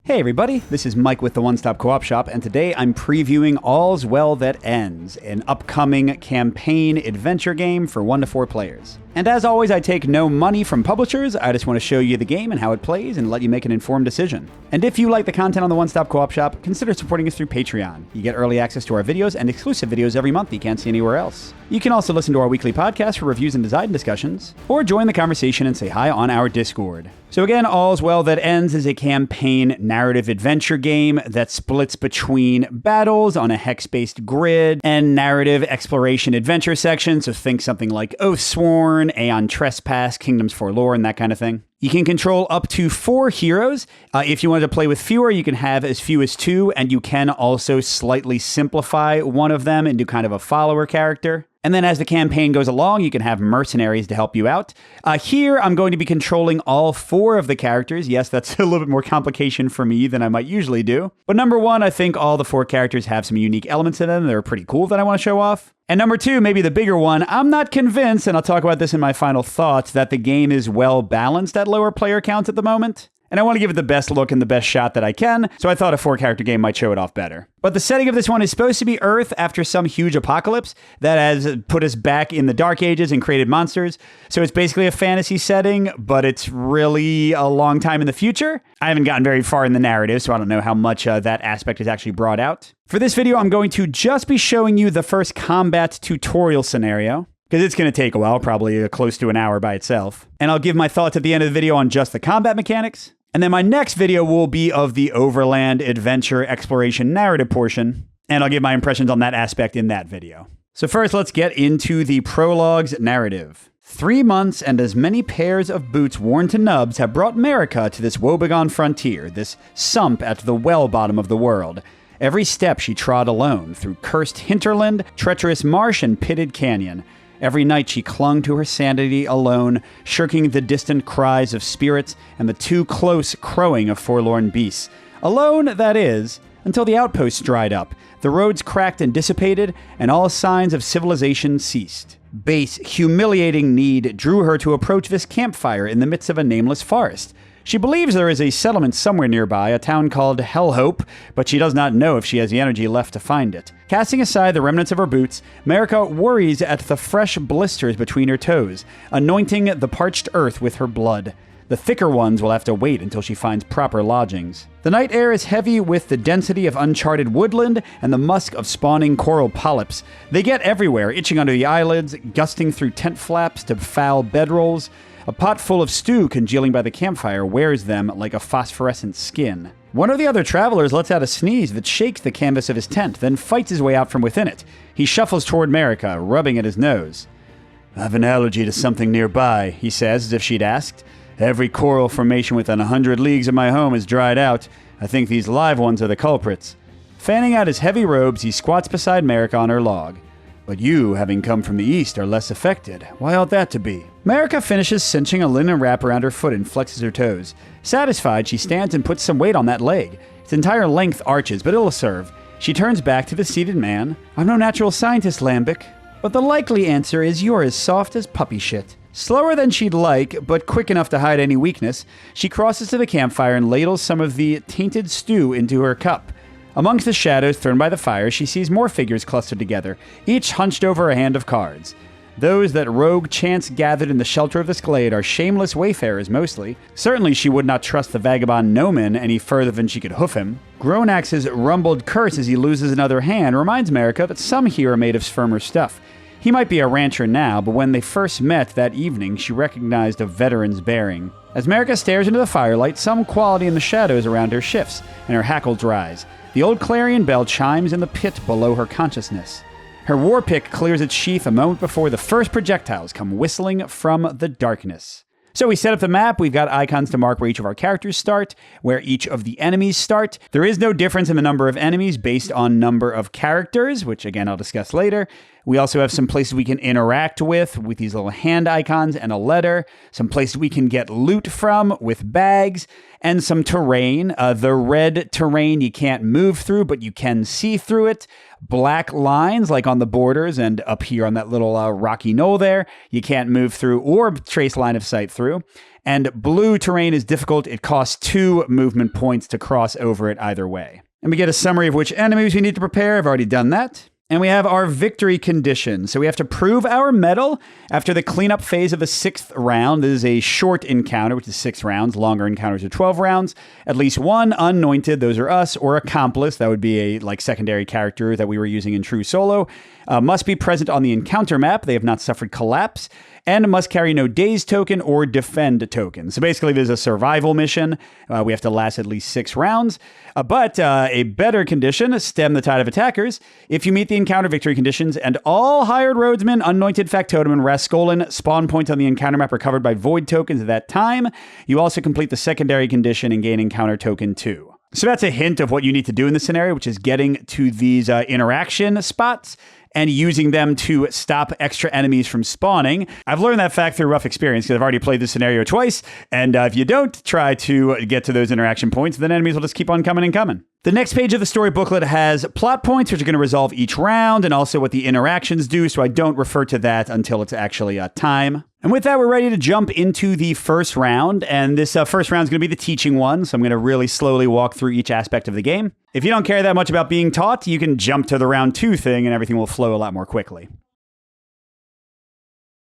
Hey everybody, this is Mike with the One Stop Co-op Shop, and today I'm previewing All's Well That Ends, an upcoming campaign adventure game for 1 to 4 players. And as always, I take no money from publishers. I just want to show you the game and how it plays and let you make an informed decision. And if you like the content on the One Stop Co-op Shop, consider supporting us through Patreon. You get early access to our videos and exclusive videos every month you can't see anywhere else. You can also listen to our weekly podcast for reviews and design discussions, or join the conversation and say hi on our Discord. So again, All's Well That Ends is a campaign narrative adventure game that splits between battles on a hex-based grid and narrative exploration adventure sections, so think something like Oathsworn, Aeon Trespass, Kingdoms Forlorn, that kind of thing. You can control up to 4 heroes. If you wanted to play with fewer, you can have as few as 2, and you can also slightly simplify one of them into kind of a follower character. And then as the campaign goes along, you can have mercenaries to help you out. Here, I'm going to be controlling all 4 of the characters. Yes, that's a little bit more complication for me than I might usually do. But number 1, I think all the 4 characters have some unique elements in them that are pretty cool that I want to show off. And number 2, maybe the bigger one, I'm not convinced, and I'll talk about this in my final thoughts, that the game is well balanced at lower player counts at the moment. And I want to give it the best look and the best shot that I can, so I thought a 4-character game might show it off better. But the setting of this one is supposed to be Earth after some huge apocalypse that has put us back in the Dark Ages and created monsters. So it's basically a fantasy setting, but it's really a long time in the future. I haven't gotten very far in the narrative, so I don't know how much that aspect is actually brought out. For this video, I'm going to just be showing you the first combat tutorial scenario, because it's going to take a while, probably close to an hour by itself. And I'll give my thoughts at the end of the video on just the combat mechanics. And then my next video will be of the overland adventure exploration narrative portion, and I'll give my impressions on that aspect in that video. So first, let's get into the prologue's narrative. 3 months and as many pairs of boots worn to nubs have brought America to this woebegone frontier, this sump at the well bottom of the world. Every step she trod alone, through cursed hinterland, treacherous marsh, and pitted canyon. Every night she clung to her sanity alone, shirking the distant cries of spirits and the too close crowing of forlorn beasts. Alone, that is, until the outposts dried up, the roads cracked and dissipated, and all signs of civilization ceased. Base, humiliating need drew her to approach this campfire in the midst of a nameless forest. She believes there is a settlement somewhere nearby, a town called Hellhope, but she does not know if she has the energy left to find it. Casting aside the remnants of her boots, Marika worries at the fresh blisters between her toes, anointing the parched earth with her blood. The thicker ones will have to wait until she finds proper lodgings. The night air is heavy with the density of uncharted woodland and the musk of spawning coral polyps. They get everywhere, itching under the eyelids, gusting through tent flaps to foul bedrolls. A pot full of stew congealing by the campfire wears them like a phosphorescent skin. One of the other travelers lets out a sneeze that shakes the canvas of his tent, then fights his way out from within it. He shuffles toward Marika, rubbing at his nose. "I have an allergy to something nearby," he says, as if she'd asked. "Every coral formation within 100 leagues of my home is dried out. I think these live ones are the culprits." Fanning out his heavy robes, he squats beside Marika on her log. "But you, having come from the east, are less affected. Why ought that to be?" Marika finishes cinching a linen wrap around her foot and flexes her toes. Satisfied, she stands and puts some weight on that leg. Its entire length arches, but it'll serve. She turns back to the seated man. "I'm no natural scientist, Lambic, but the likely answer is you're as soft as puppy shit." Slower than she'd like, but quick enough to hide any weakness, she crosses to the campfire and ladles some of the tainted stew into her cup. Amongst the shadows thrown by the fire, she sees more figures clustered together, each hunched over a hand of cards. Those that rogue chance gathered in the shelter of this glade are shameless wayfarers mostly. Certainly she would not trust the vagabond Noman any further than she could hoof him. Gronax's rumbled curse as he loses another hand reminds Marika that some here are made of firmer stuff. He might be a rancher now, but when they first met that evening, she recognized a veteran's bearing. As Marika stares into the firelight, some quality in the shadows around her shifts, and her hackles rise. The old clarion bell chimes in the pit below her consciousness. Her war pick clears its sheath a moment before the first projectiles come whistling from the darkness. So we set up the map. We've got icons to mark where each of our characters start, where each of the enemies start. There is no difference in the number of enemies based on number of characters, which again I'll discuss later. We also have some places we can interact with these little hand icons and a letter, some places we can get loot from with bags, and some terrain. The red terrain you can't move through, but you can see through it. Black lines, like on the borders and up here on that little rocky knoll there, you can't move through or trace line of sight through. And blue terrain is difficult. It costs 2 movement points to cross over it either way. And we get a summary of which enemies we need to prepare. I've already done that. And we have our victory condition. So we have to prove our medal after the cleanup phase of the 6th round. This is a short encounter, which is 6 rounds. Longer encounters are 12 rounds. At least one anointed, those are us, or accomplice, that would be a secondary character that we were using in True Solo, must be present on the encounter map. They have not suffered collapse, and must carry no daze token or defend token. So basically, there's a survival mission. We have to last at least 6 rounds. But a better condition, stem the tide of attackers, if you meet the encounter victory conditions and all hired roadsmen, anointed factotum, and rascolin spawn points on the encounter map are covered by void tokens at that time, you also complete the secondary condition and gain encounter token 2. So that's a hint of what you need to do in this scenario, which is getting to these interaction spots and using them to stop extra enemies from spawning. I've learned that fact through rough experience because I've already played this scenario twice, and if you don't try to get to those interaction points, then enemies will just keep on coming and coming. The next page of the story booklet has plot points, which are going to resolve each round, and also what the interactions do, so I don't refer to that until it's actually time. And with that, we're ready to jump into the first round, and this first round is going to be the teaching one, so I'm going to really slowly walk through each aspect of the game. If you don't care that much about being taught, you can jump to the round 2 thing, and everything will flow a lot more quickly.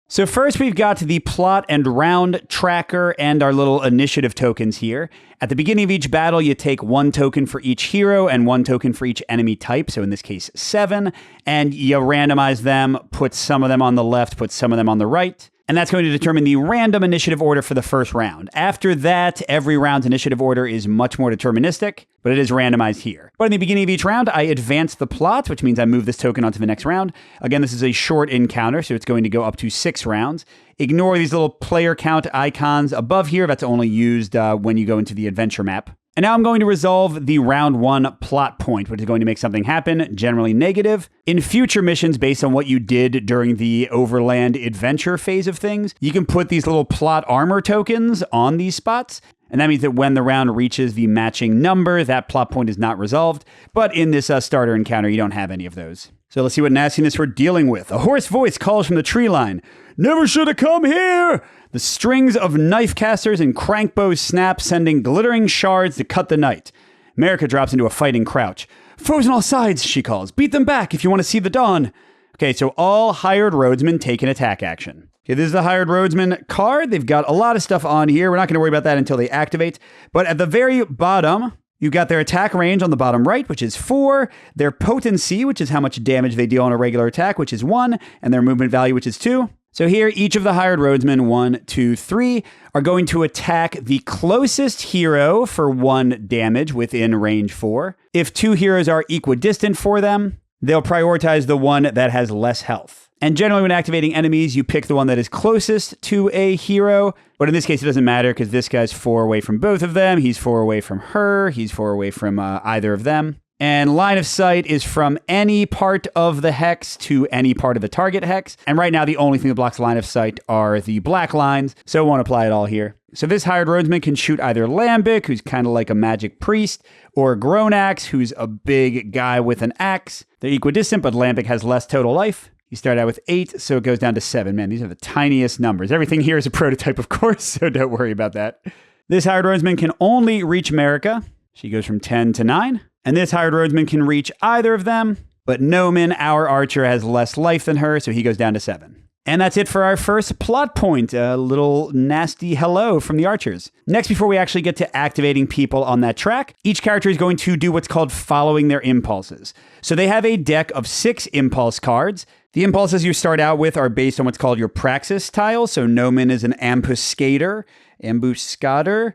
So first we've got the plot and round tracker and our little initiative tokens here. At the beginning of each battle, you take 1 token for each hero and 1 token for each enemy type, so in this case 7, and you randomize them, put some of them on the left, put some of them on the right. And that's going to determine the random initiative order for the first round. After that, every round's initiative order is much more deterministic, but it is randomized here. But in the beginning of each round, I advance the plot, which means I move this token onto the next round. Again, this is a short encounter, so it's going to go up to 6 rounds. Ignore these little player count icons above here. That's only used when you go into the adventure map. And now I'm going to resolve the round 1 plot point, which is going to make something happen, generally negative. In future missions, based on what you did during the overland adventure phase of things, you can put these little plot armor tokens on these spots. And that means that when the round reaches the matching number, that plot point is not resolved. But in this starter encounter, you don't have any of those. So let's see what nastiness we're dealing with. A hoarse voice calls from the tree line. "Never should have come here!" The strings of knife casters and crank bows snap, sending glittering shards to cut the night. America drops into a fighting crouch. "Foes on all sides," she calls. "Beat them back if you want to see the dawn." Okay, so all hired roadsmen take an attack action. Okay, this is the hired roadsman card. They've got a lot of stuff on here. We're not going to worry about that until they activate. But at the very bottom, you got their attack range on the bottom right, which is 4, their potency, which is how much damage they deal on a regular attack, which is 1, and their movement value, which is 2. So here, each of the hired roadsmen, 1, 2, 3, are going to attack the closest hero for 1 damage within range 4. If 2 heroes are equidistant for them, they'll prioritize the one that has less health. And generally when activating enemies, you pick the one that is closest to a hero. But in this case, it doesn't matter because this guy's 4 away from both of them. He's 4 away from her. He's 4 away from either of them. And line of sight is from any part of the hex to any part of the target hex. And right now, the only thing that blocks line of sight are the black lines, so it won't apply at all here. So this hired roadsman can shoot either Lambic, who's kind of like a magic priest, or Gronax, who's a big guy with an axe. They're equidistant, but Lambic has less total life. You start out with 8, so it goes down to 7. Man, these are the tiniest numbers. Everything here is a prototype, of course, so don't worry about that. This hired roadsman can only reach America. She goes from 10 to 9. And this hired roadsman can reach either of them, but Noman, our archer, has less life than her, so he goes down to 7. And that's it for our first plot point. A little nasty hello from the archers. Next, before we actually get to activating people on that track, each character is going to do what's called following their impulses. So they have a deck of 6 impulse cards. The impulses you start out with are based on what's called your praxis tile. So Noman is an ambuscator, ambusher,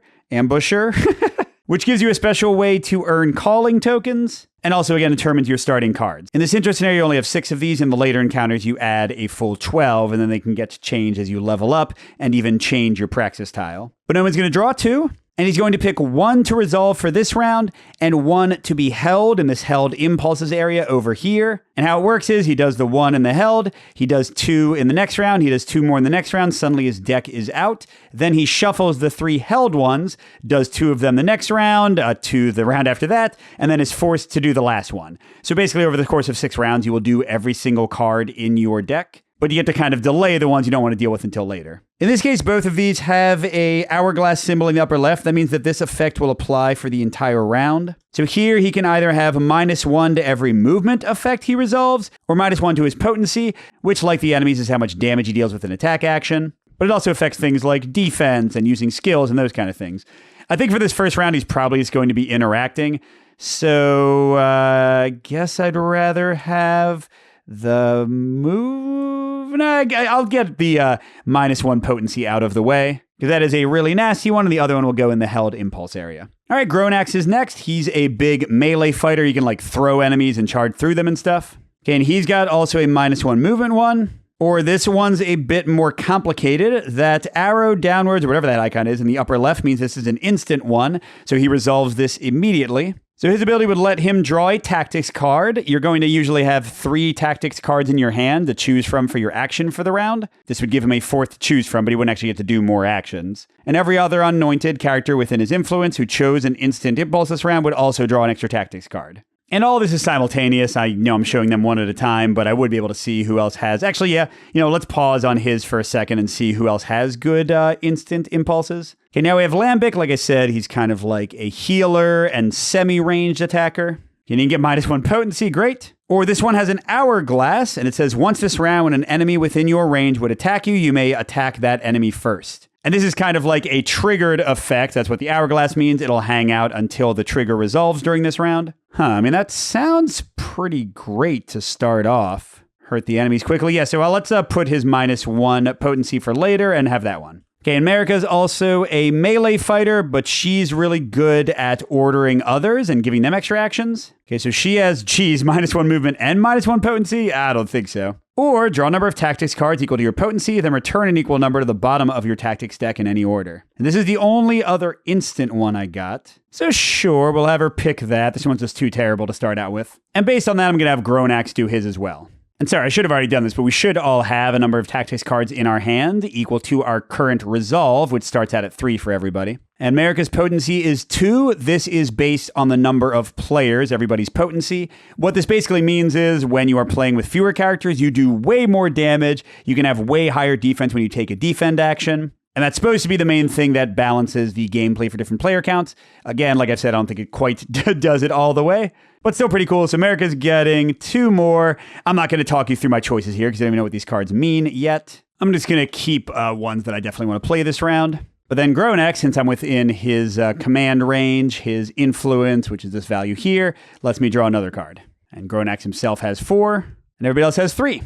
which gives you a special way to earn calling tokens, and also, again, determines your starting cards. In this intro scenario, you only have 6 of these. In the later encounters, you add a full 12, and then they can get to change as you level up, and even change your praxis tile. But Noman's going to draw 2, And he's going to pick 1 to resolve for this round and 1 to be held in this held impulses area over here. And how it works is he does the 1 in the held, he does 2 in the next round, he does 2 more in the next round, suddenly his deck is out. Then he shuffles the 3 held ones, does 2 of them the next round, 2 the round after that, and then is forced to do the last one. So basically over the course of 6 rounds, you will do every single card in your deck. But you get to kind of delay the ones you don't want to deal with until later. In this case, both of these have a hourglass symbol in the upper left. That means that this effect will apply for the entire round. So here he can either have -1 to every movement effect he resolves, or -1 to his potency, which, like the enemies, is how much damage he deals with an attack action. But it also affects things like defense and using skills and those kind of things. I think for this first round, he's probably just going to be interacting. So I guess I'd rather have the move. No, I'll get the -1 potency out of the way, because that is a really nasty one, and the other one will go in the held impulse area. All right, Gronax is next. He's a big melee fighter. You can like throw enemies and charge through them and stuff. Okay, and he's got also a -1 movement one, or this one's a bit more complicated. That arrow downwards, or whatever that icon is, in the upper left means this is an instant one, so he resolves this immediately. So his ability would let him draw a tactics card. You're going to usually have 3 tactics cards in your hand to choose from for your action for the round. This would give him a 4th to choose from, but he wouldn't actually get to do more actions. And every other anointed character within his influence who chose an instant impulse this round would also draw an extra tactics card. And all this is simultaneous. I know I'm showing them one at a time, but I would be able to see who else has. Actually, yeah, let's pause on his for a second and see who else has good instant impulses. Okay, now we have Lambic. Like I said, he's kind of like a healer and semi-ranged attacker. You can get -1 potency, great. Or this one has an hourglass, and it says, once this round, when an enemy within your range would attack you, you may attack that enemy first. And this is kind of like a triggered effect. That's what the hourglass means. It'll hang out until the trigger resolves during this round. I mean, that sounds pretty great to start off. Hurt the enemies quickly. Yeah, so let's put his -1 potency for later and have that one. Okay, and Marika's also a melee fighter, but she's really good at ordering others and giving them extra actions. Okay, so she has, -1 movement and -1 potency? I don't think so. Or draw a number of tactics cards equal to your potency, then return an equal number to the bottom of your tactics deck in any order. And this is the only other instant one I got. So sure, we'll have her pick that. This one's just too terrible to start out with. And based on that, I'm going to have Gronax do his as well. And sorry, I should have already done this, but we should all have a number of tactics cards in our hand equal to our current resolve, which starts out at 3 for everybody. And Marika's potency is 2. This is based on the number of players, everybody's potency. What this basically means is when you are playing with fewer characters, you do way more damage. You can have way higher defense when you take a defend action. And that's supposed to be the main thing that balances the gameplay for different player counts. Again, like I said, I don't think it quite does it all the way, but still pretty cool. So America's getting 2 more. I'm not going to talk you through my choices here because I don't even know what these cards mean yet. I'm just going to keep ones that I definitely want to play this round. But then Gronax, since I'm within his command range, his influence, which is this value here, lets me draw another card. And Gronax himself has 4, and everybody else has 3.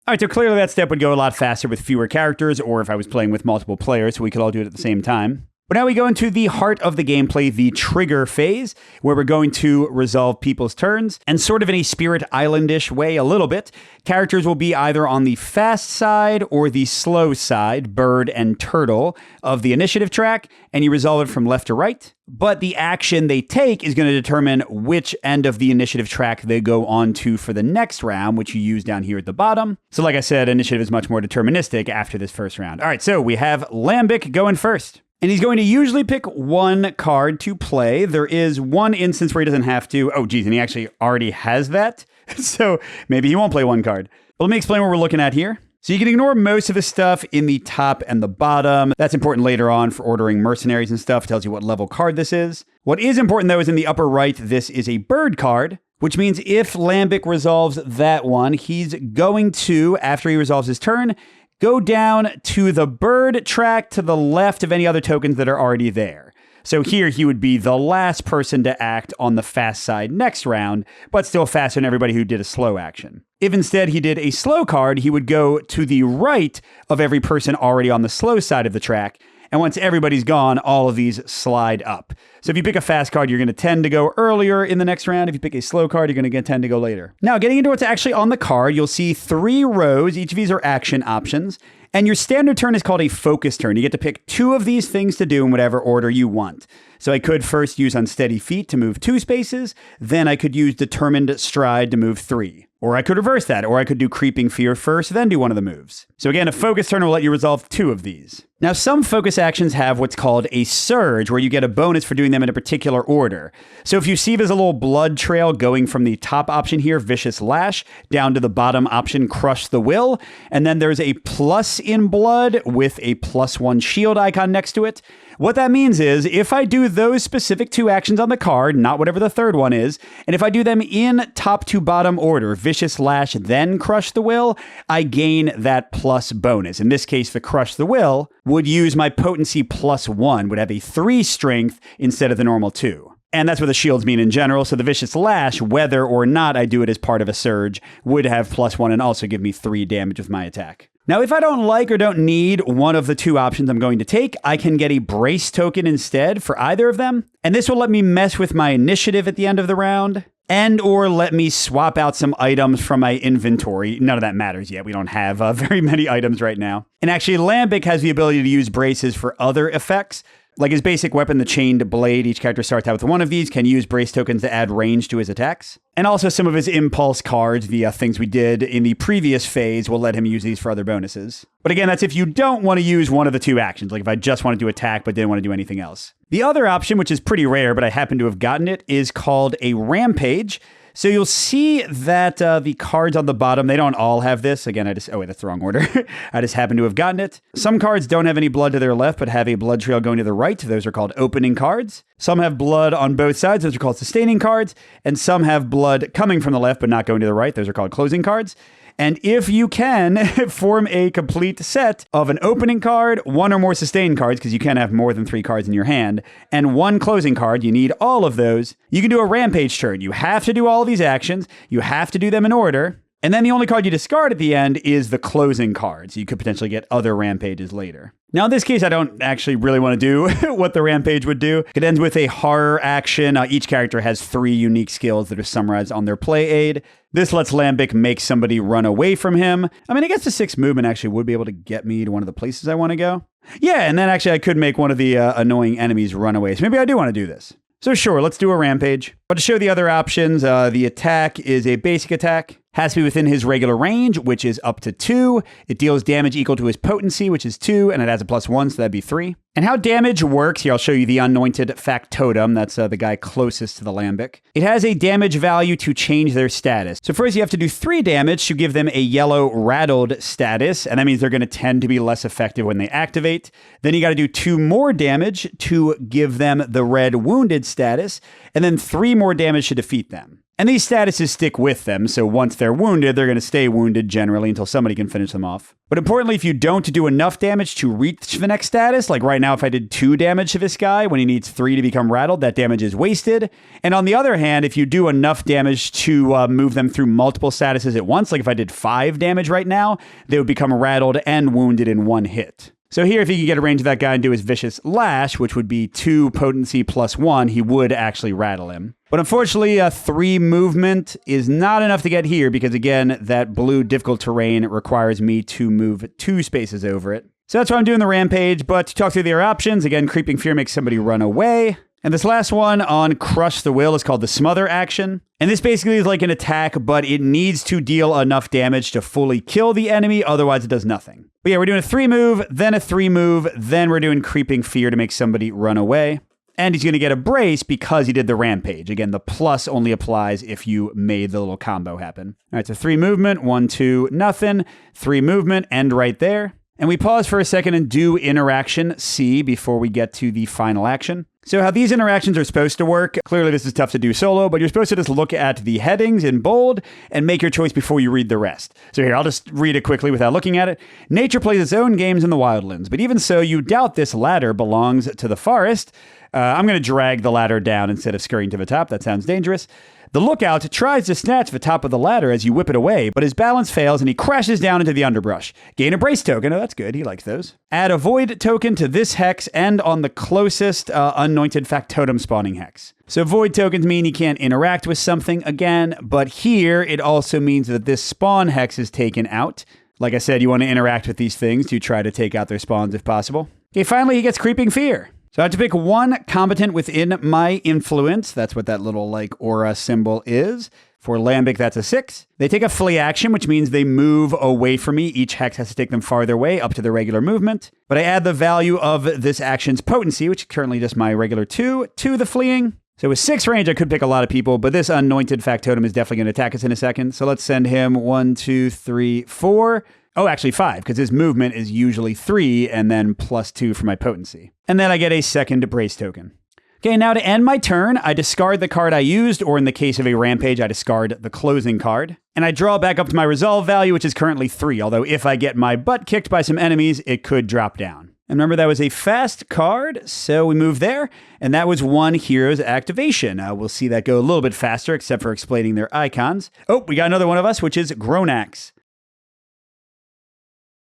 All right, so clearly that step would go a lot faster with fewer characters, or if I was playing with multiple players, so we could all do it at the same time. But now we go into the heart of the gameplay, the trigger phase, where we're going to resolve people's turns, and sort of in a Spirit Island-ish way a little bit. Characters will be either on the fast side or the slow side, bird and turtle, of the initiative track, and you resolve it from left to right. But the action they take is going to determine which end of the initiative track they go on to for the next round, which you use down here at the bottom. So like I said, initiative is much more deterministic after this first round. All right, so we have Lambic going first. And he's going to usually pick 1 card to play. There is one instance where he doesn't have to. Oh, geez, and he actually already has that. So maybe he won't play 1 card. But let me explain what we're looking at here. So you can ignore most of the stuff in the top and the bottom. That's important later on for ordering mercenaries and stuff. It tells you what level card this is. What is important, though, is in the upper right, this is a bird card, which means if Lambic resolves that one, he's going to, after he resolves his turn, go down to the bird track to the left of any other tokens that are already there. So here he would be the last person to act on the fast side next round, but still faster than everybody who did a slow action. If instead he did a slow card, he would go to the right of every person already on the slow side of the track. And once everybody's gone, all of these slide up. So if you pick a fast card, you're going to tend to go earlier in the next round. If you pick a slow card, you're going to tend to go later. Now, getting into what's actually on the card, you'll see 3 rows. Each of these are action options. And your standard turn is called a focus turn. You get to pick 2 of these things to do in whatever order you want. So I could first use Unsteady Feet to move 2 spaces. Then I could use Determined Stride to move 3. Or I could reverse that, or I could do Creeping Fear first, then do one of the moves. So again, a focus turn will let you resolve 2 of these. Now, some focus actions have what's called a surge, where you get a bonus for doing them in a particular order. So if you see there's a little blood trail going from the top option here, Vicious Lash, down to the bottom option, Crush the Will, and then there's a plus in blood with a +1 shield icon next to it. What that means is if I do those specific 2 actions on the card, not whatever the third one is, and if I do them in top to bottom order, Vicious Lash, then Crush the Will, I gain that plus bonus. In this case, the Crush the Will would use my potency +1, would have a 3 strength instead of the normal 2. And that's what the shields mean in general. So the Vicious Lash, whether or not I do it as part of a surge, would have +1 and also give me 3 damage with my attack. Now, if I don't like or don't need one of the 2 options I'm going to take, I can get a Brace token instead for either of them. And this will let me mess with my initiative at the end of the round, and or let me swap out some items from my inventory. None of that matters yet. We don't have very many items right now. And actually, Lambic has the ability to use braces for other effects. Like his basic weapon, the Chained Blade, each character starts out with one of these, can use brace tokens to add range to his attacks. And also some of his impulse cards, the things we did in the previous phase, will let him use these for other bonuses. But again, that's if you don't want to use one of the 2 actions, like if I just wanted to attack but didn't want to do anything else. The other option, which is pretty rare, but I happen to have gotten it, is called a Rampage. So you'll see that the cards on the bottom, they don't all have this. Again, oh wait, that's the wrong order. I just happen to have gotten it. Some cards don't have any blood to their left, but have a blood trail going to the right. Those are called opening cards. Some have blood on both sides. Those are called sustaining cards. And some have blood coming from the left, but not going to the right. Those are called closing cards. And if you can form a complete set of an opening card, 1 or more sustained cards, because you can't have more than 3 cards in your hand, and 1 closing card, you need all of those, you can do a Rampage turn. You have to do all of these actions. You have to do them in order. And then the only card you discard at the end is the closing card. So you could potentially get other Rampages later. Now, in this case, I don't actually really want to do what the Rampage would do. It ends with a horror action. Each character has 3 unique skills that are summarized on their play aid. This lets Lambic make somebody run away from him. I mean, I guess the 6 movement actually would be able to get me to one of the places I want to go. Yeah, and then actually I could make one of the annoying enemies run away. So maybe I do want to do this. So sure, let's do a Rampage. But to show the other options, the attack is a basic attack. Has to be within his regular range, which is up to 2. It deals damage equal to his potency, which is 2, and it has a +1, so that'd be 3. And how damage works, here I'll show you the Anointed Factotum. That's the guy closest to the Lambic. It has a damage value to change their status. So first you have to do 3 damage to give them a yellow rattled status, and that means they're going to tend to be less effective when they activate. Then you got to do 2 more damage to give them the red wounded status, and then 3 more damage to defeat them. And these statuses stick with them, so once they're wounded, they're going to stay wounded generally until somebody can finish them off. But importantly, if you don't do enough damage to reach the next status, like right now if I did 2 damage to this guy when he needs 3 to become rattled, that damage is wasted. And on the other hand, if you do enough damage to move them through multiple statuses at once, like if I did 5 damage right now, they would become rattled and wounded in 1 hit. So here, if he could get a range of that guy and do his Vicious Lash, which would be 2 potency +1, he would actually rattle him. But unfortunately, 3 movement is not enough to get here because, again, that blue difficult terrain requires me to move 2 spaces over it. So that's why I'm doing the Rampage, but to talk through the other options, again, Creeping Fear makes somebody run away. And this last one on Crush the Will is called the Smother action. And this basically is like an attack, but it needs to deal enough damage to fully kill the enemy, otherwise it does nothing. But yeah, we're doing a 3 move, then a 3 move, then we're doing Creeping Fear to make somebody run away. And he's going to get a brace because he did the Rampage. Again, the plus only applies if you made the little combo happen. All right, so 3 movement, 1, 2, nothing. 3 movement, end right there. And we pause for a second and do interaction C before we get to the final action. So how these interactions are supposed to work, clearly this is tough to do solo, but you're supposed to just look at the headings in bold and make your choice before you read the rest. So here, I'll just read it quickly without looking at it. Nature plays its own games in the wildlands, but even so, you doubt this ladder belongs to the forest. I'm going to drag the ladder down instead of scurrying to the top. That sounds dangerous. The lookout tries to snatch the top of the ladder as you whip it away, but his balance fails and he crashes down into the underbrush. Gain a brace token. Oh, that's good. He likes those. Add a void token to this hex and on the closest anointed factotum spawning hex. So void tokens mean you can't interact with something again, but here it also means that this spawn hex is taken out. Like I said, you want to interact with these things to try to take out their spawns if possible. Okay, finally he gets Creeping Fear. So I have to pick one competent within my influence. That's what that little aura symbol is. For Lambic, that's a 6. They take a flee action, which means they move away from me. Each hex has to take them farther away up to their regular movement. But I add the value of this action's potency, which is currently just my regular 2, to the fleeing. So with 6 range, I could pick a lot of people, but this anointed factotum is definitely going to attack us in a second. So let's send him 1, 2, 3, 4. Oh, actually 5, because his movement is usually 3 and then +2 for my potency. And then I get a second brace token. Okay, now to end my turn, I discard the card I used, or in the case of a rampage, I discard the closing card. And I draw back up to my resolve value, which is currently 3, although if I get my butt kicked by some enemies, it could drop down. And remember, that was a fast card, so we move there, and that was one hero's activation. We'll see that go a little bit faster, except for explaining their icons. Oh, we got another one of us, which is Gronax.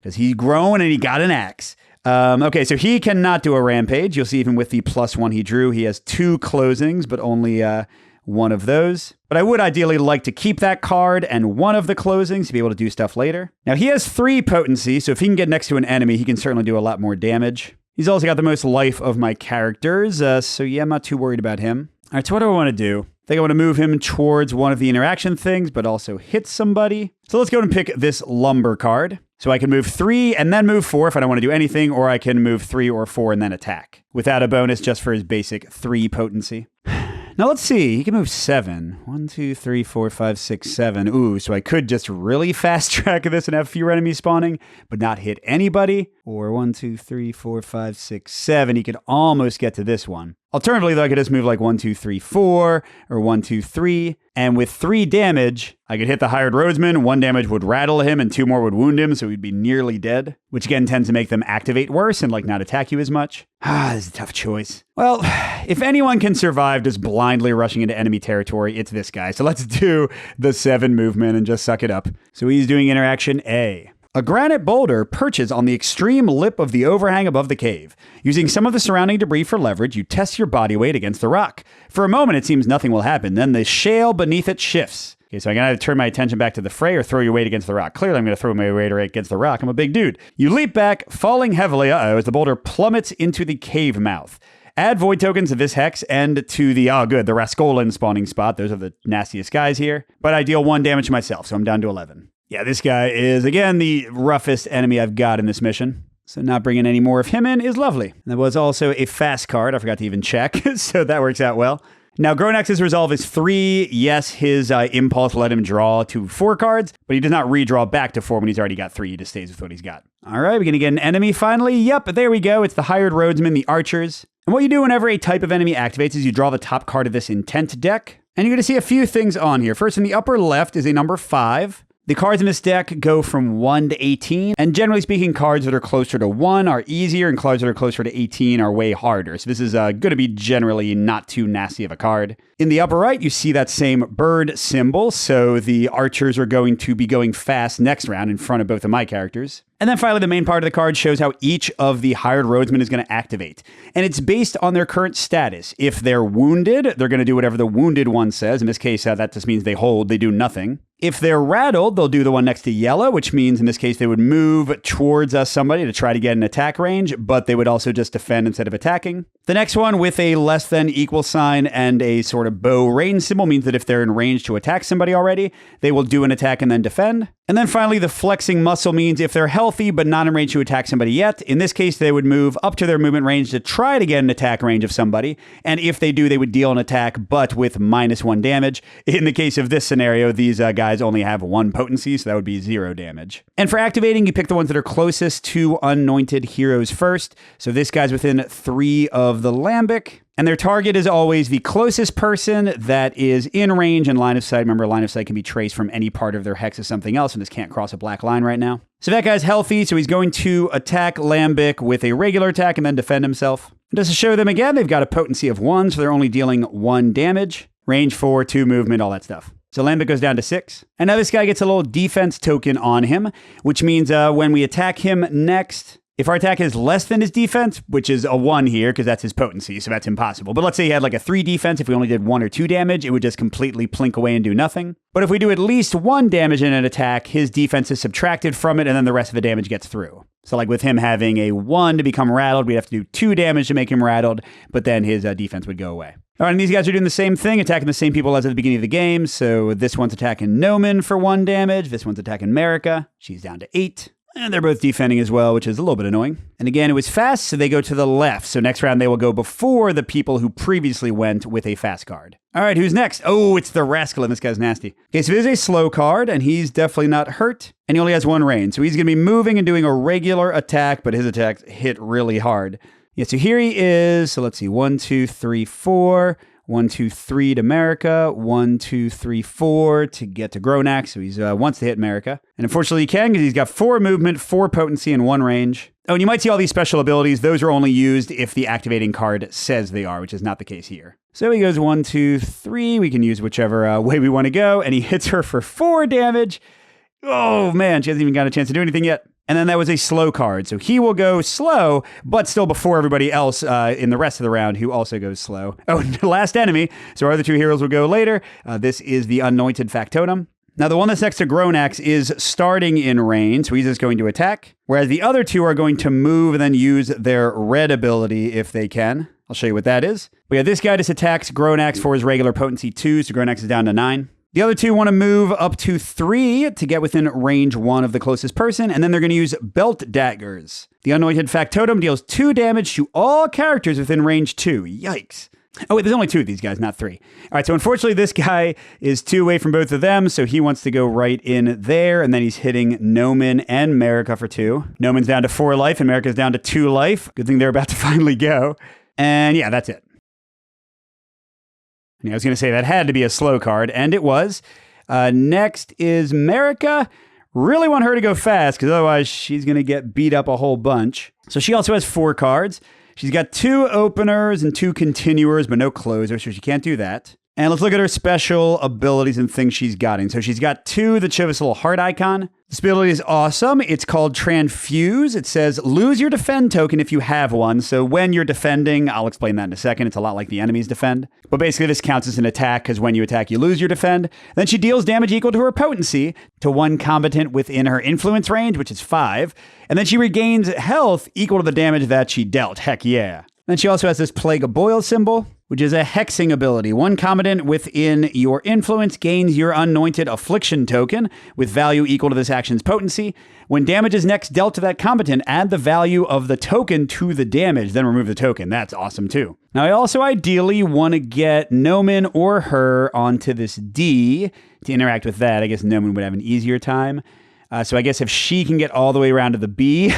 Because he's grown and he got an axe. Okay, so he cannot do a rampage. You'll see even with the +1 he drew, he has 2 closings, but only one of those. But I would ideally like to keep that card and one of the closings to be able to do stuff later. Now, he has 3 potency, so if he can get next to an enemy, he can certainly do a lot more damage. He's also got the most life of my characters, so yeah, I'm not too worried about him. All right, so what do I want to do? I think I want to move him towards one of the interaction things, but also hit somebody. So let's go and pick this lumber card. So I can move 3 and then move 4 if I don't want to do anything, or I can move 3 or 4 and then attack without a bonus just for his basic 3 potency. Now let's see, he can move 7. 1, 2, 3, 4, 5, 6, 7. Ooh, so I could just really fast track this and have fewer enemies spawning, but not hit anybody. Or 1, 2, 3, 4, 5, 6, 7. He could almost get to this one. Alternatively, though, I could just move 1, 2, 3, 4, or 1, 2, 3. And with 3 damage, I could hit the Hired Rhodesman. 1 damage would rattle him, and 2 more would wound him, so he'd be nearly dead. Which again tends to make them activate worse and not attack you as much. This is a tough choice. Well, if anyone can survive just blindly rushing into enemy territory, it's this guy. So let's do the 7 movement and just suck it up. So he's doing interaction A. A granite boulder perches on the extreme lip of the overhang above the cave. Using some of the surrounding debris for leverage, you test your body weight against the rock. For a moment, it seems nothing will happen. Then the shale beneath it shifts. Okay, so I can either turn my attention back to the fray or throw your weight against the rock. Clearly, I'm going to throw my weight against the rock. I'm a big dude. You leap back, falling heavily, as the boulder plummets into the cave mouth. Add void tokens to this hex and to the, the Raskolin spawning spot. Those are the nastiest guys here. But I deal 1 damage to myself, so I'm down to 11. Yeah, this guy is, again, the roughest enemy I've got in this mission. So not bringing any more of him in is lovely. And that was also a fast card. I forgot to even check, so that works out well. Now, Gronax's resolve is 3. Yes, his impulse let him draw to 4 cards, but he does not redraw back to 4 when he's already got 3. He just stays with what he's got. All right, we're going to get an enemy finally. Yep, there we go. It's the Hired Rhodesman, the Archers. And what you do whenever a type of enemy activates is you draw the top card of this intent deck. And you're going to see a few things on here. First, in the upper left is a number 5. The cards in this deck go from 1 to 18, and generally speaking, cards that are closer to 1 are easier, and cards that are closer to 18 are way harder. So this is going to be generally not too nasty of a card. In the upper right, you see that same bird symbol, so the archers are going to be going fast next round in front of both of my characters. And then finally, the main part of the card shows how each of the Hired Rhodesmen is going to activate. And it's based on their current status. If they're wounded, they're going to do whatever the wounded one says. In this case, that just means they hold, they do nothing. If they're rattled, they'll do the one next to yellow, which means in this case they would move towards somebody to try to get an attack range, but they would also just defend instead of attacking. The next one with a less than equal sign and a sort of bow range symbol means that if they're in range to attack somebody already, they will do an attack and then defend. And then finally, the flexing muscle means if they're healthy but not in range to attack somebody yet, in this case, they would move up to their movement range to try to get an attack range of somebody. And if they do, they would deal an attack, but with -1 damage. In the case of this scenario, these guys only have 1 potency, so that would be 0 damage. And for activating, you pick the ones that are closest to anointed heroes first. So this guy's within 3 of the Lambic. And their target is always the closest person that is in range and line of sight. Remember, line of sight can be traced from any part of their hex as something else, and this can't cross a black line right now. So that guy's healthy, so he's going to attack Lambic with a regular attack and then defend himself. And just to show them again, they've got a potency of 1, so they're only dealing 1 damage. Range 4, 2 movement, all that stuff. So Lambert goes down to 6. And now this guy gets a little defense token on him, which means when we attack him next, if our attack is less than his defense, which is a 1 here, because that's his potency, so that's impossible. But let's say he had like a 3 defense, if we only did 1 or 2 damage, it would just completely plink away and do nothing. But if we do at least 1 damage in an attack, his defense is subtracted from it, and then the rest of the damage gets through. So like with him having a 1 to become rattled, we'd have to do 2 damage to make him rattled, but then his defense would go away. All right, and these guys are doing the same thing, attacking the same people as at the beginning of the game. So this one's attacking Noman for 1 damage. This one's attacking Marika. She's down to 8. And they're both defending as well, which is a little bit annoying. And again, it was fast, so they go to the left. So next round, they will go before the people who previously went with a fast card. All right, who's next? Oh, it's the Rascal, and this guy's nasty. Okay, so it is a slow card, and he's definitely not hurt. And he only has 1 range. So he's going to be moving and doing a regular attack, but his attacks hit really hard. Yeah, so here he is. So let's see, 1, 2, 3, 4. 1, 2, 3 to Marika. 1, 2, 3, 4 to get to Gronax. So he wants to hit Marika. And unfortunately he can because he's got 4 movement, 4 potency, and 1 range. Oh, and you might see all these special abilities. Those are only used if the activating card says they are, which is not the case here. So he goes 1, 2, 3. We can use whichever way we want to go. And he hits her for 4 damage. Oh, man. She hasn't even got a chance to do anything yet. And then that was a slow card. So he will go slow, but still before everybody else in the rest of the round who also goes slow. Oh, and the last enemy. So our other 2 heroes will go later. This is the Anointed Factotum. Now, the one that's next to Gronax is starting in range, so he's just going to attack. Whereas the other 2 are going to move and then use their red ability if they can. I'll show you what that is. But yeah, this guy just attacks Gronax for his regular potency 2, so Gronax is down to 9. The other 2 want to move up to 3 to get within range 1 of the closest person, and then they're going to use Belt Daggers. The Anointed Factotum deals 2 damage to all characters within range 2. Yikes. Oh, wait, there's only 2 of these guys, not 3. All right, so unfortunately, this guy is 2 away from both of them, so he wants to go right in there, and then he's hitting Noman and Marika for 2. Noman's down to 4 life, and Marika's down to 2 life. Good thing they're about to finally go. And yeah, that's it. I was going to say that had to be a slow card, and it was. Next is Marika. Really want her to go fast, because otherwise she's going to get beat up a whole bunch. So she also has 4 cards. She's got 2 openers and 2 continuers, but no closers, so she can't do that. And let's look at her special abilities and things she's gotten. So she's got 2 that show this little heart icon. This ability is awesome. It's called Transfuse. It says, lose your defend token if you have one. So when you're defending, I'll explain that in a second. It's a lot like the enemies defend. But basically this counts as an attack because when you attack, you lose your defend. Then she deals damage equal to her potency to 1 combatant within her influence range, which is 5. And then she regains health equal to the damage that she dealt. Heck yeah. Then she also has this Plague of Boil symbol, which is a hexing ability. 1 combatant within your influence gains your anointed affliction token with value equal to this action's potency. When damage is next dealt to that combatant, add the value of the token to the damage, then remove the token. That's awesome too. Now I also ideally want to get Noman or her onto this D to interact with that. I guess Noman would have an easier time. So I guess if she can get all the way around to the B,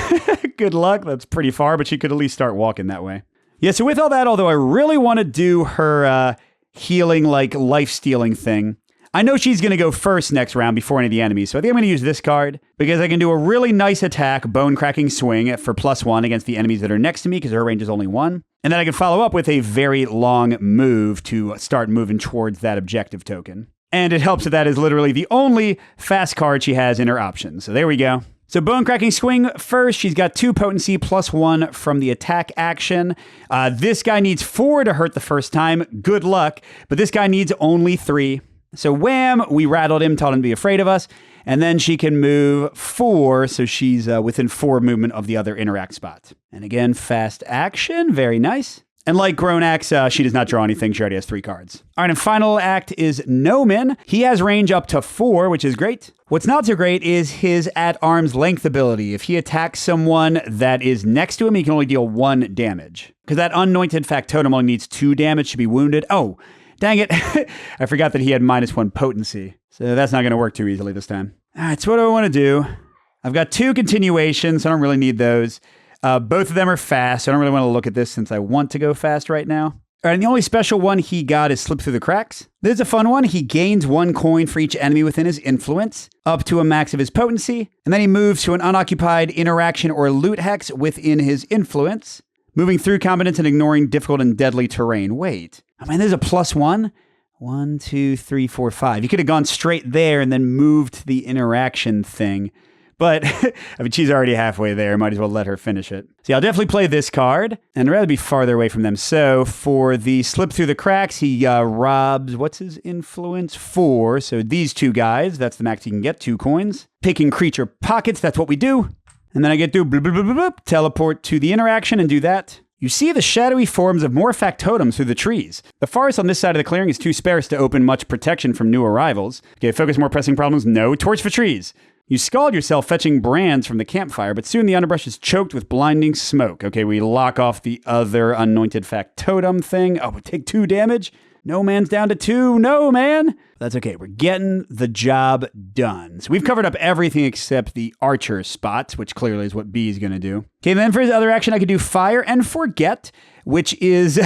good luck. That's pretty far, but she could at least start walking that way. Yeah, so with all that, although I really want to do her healing, like life-stealing thing, I know she's going to go first next round before any of the enemies, so I think I'm going to use this card because I can do a really nice attack, Bone-Cracking Swing, for +1 against the enemies that are next to me because her range is only 1. And then I can follow up with a very long move to start moving towards that objective token. And it helps that that is literally the only fast card she has in her options. So there we go. So Bone-Cracking Swing first. She's got 2 potency +1 from the attack action. This guy needs 4 to hurt the first time. Good luck. But this guy needs only 3. So wham, we rattled him, told him to be afraid of us. And then she can move 4, so she's within 4 movement of the other interact spot. And again, fast action. Very nice. And like Gronax, she does not draw anything. She already has 3 cards. All right, and final act is Noman. He has range up to 4, which is great. What's not so great is his at arm's length ability. If he attacks someone that is next to him, he can only deal 1 damage. Because that Anointed Factotum only needs 2 damage to be wounded. Oh, dang it. I forgot that he had -1 potency. So that's not going to work too easily this time. All right, so what do I want to do? I've got 2 continuations, so I don't really need those. Both of them are fast, so I don't really want to look at this since I want to go fast right now. All right, and the only special one he got is Slip Through the Cracks. This is a fun one. He gains 1 coin for each enemy within his influence, up to a max of his potency, and then he moves to an unoccupied interaction or loot hex within his influence, moving through combatants and ignoring difficult and deadly terrain. Wait, I mean, there's a +1? 1, 2, 3, 4, 5. You could have gone straight there and then moved to the interaction thing. But, I mean, she's already halfway there. Might as well let her finish it. See, I'll definitely play this card, and I'd rather be farther away from them. So, for the slip through the cracks, he robs, what's his influence? 4. So, these two guys, that's the max you can get, 2 coins. Picking creature pockets, that's what we do. And then I get to bloop, bloop, bloop, bloop, teleport to the interaction and do that. You see the shadowy forms of more factotums through the trees. The forest on this side of the clearing is too sparse to open much protection from new arrivals. Okay, focus more pressing problems? No. Torch for trees. You scald yourself fetching brands from the campfire, but soon the underbrush is choked with blinding smoke. Okay, we lock off the other anointed factotum thing. Oh, we take 2 damage? No man's down to 2. No, man. That's okay. We're getting the job done. So we've covered up everything except the archer spot, which clearly is what B is going to do. Okay, then for his other action, I could do Fire and Forget, which is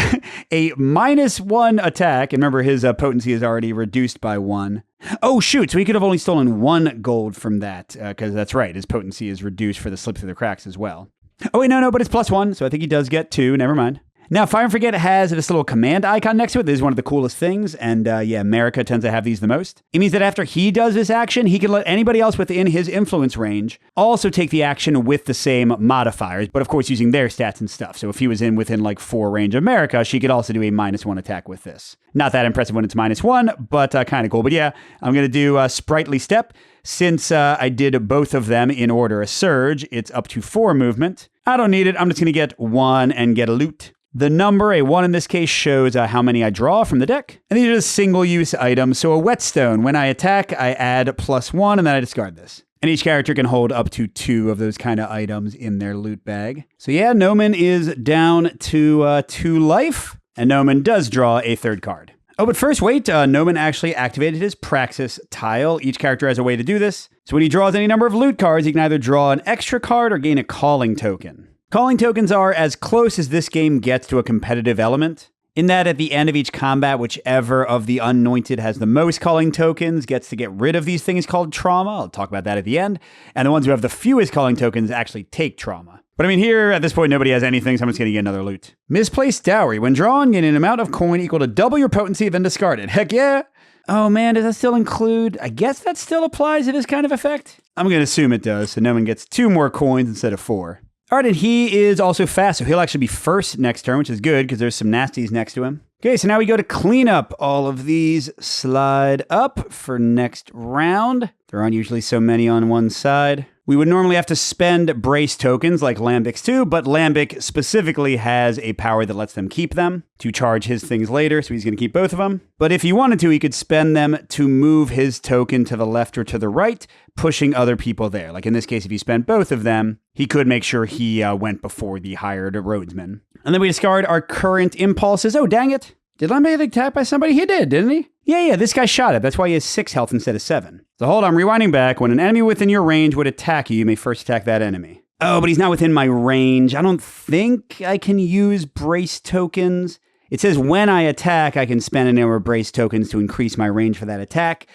a -1 attack. And remember, his potency is already reduced by 1. Oh, shoot. So he could have only stolen 1 gold from that, because that's right. His potency is reduced for the slip through the cracks as well. Oh, wait, no, but it's +1, so I think he does get 2. Never mind. Now, Fire and Forget has this little command icon next to it. This is one of the coolest things, and yeah, America tends to have these the most. It means that after he does this action, he can let anybody else within his influence range also take the action with the same modifiers, but of course using their stats and stuff. So if he was within like 4 range of America, she could also do a -1 attack with this. Not that impressive when it's -1, but kind of cool. But yeah, I'm going to do Sprightly Step. Since I did both of them in order, a Surge, it's up to 4 movement. I don't need it. I'm just going to get 1 and get a loot. The number, a 1 in this case, shows how many I draw from the deck. And these are just single-use items. So a Whetstone, when I attack, I add +1, and then I discard this. And each character can hold up to 2 of those kind of items in their loot bag. So yeah, Noman is down to 2 life, and Noman does draw a 3rd card. Oh, but first, wait, Noman actually activated his Praxis tile. Each character has a way to do this. So when he draws any number of loot cards, he can either draw an extra card or gain a calling token. Calling tokens are as close as this game gets to a competitive element, in that at the end of each combat, whichever of the anointed has the most calling tokens gets to get rid of these things called trauma. I'll talk about that at the end. And the ones who have the fewest calling tokens actually take trauma. But I mean, here, at this point, nobody has anything, so I'm just going to get another loot. Misplaced Dowry. When drawn, gain an amount of coin equal to double your potency, then discarded. Heck yeah! Oh man, does that still include... I guess that still applies to this kind of effect? I'm going to assume it does, so no one gets 2 more coins instead of 4. All right, and he is also fast, so he'll actually be first next turn, which is good because there's some nasties next to him. Okay, so now we go to clean up. All of these slide up for next round. There aren't usually so many on one side. We would normally have to spend brace tokens like Lambic's too, but Lambic specifically has a power that lets them keep them to charge his things later, so he's going to keep both of them. But if he wanted to, he could spend them to move his token to the left or to the right, pushing other people there. Like in this case, if he spent both of them, he could make sure he went before the hired roadsman. And then we discard our current impulses. Oh, dang it. Did Lambic get attacked by somebody? He did, didn't he? Yeah, this guy shot it. That's why he has 6 health instead of 7. So hold on, rewinding back. When an enemy within your range would attack you, you may first attack that enemy. Oh, but he's not within my range. I don't think I can use brace tokens. It says when I attack, I can spend a number of brace tokens to increase my range for that attack.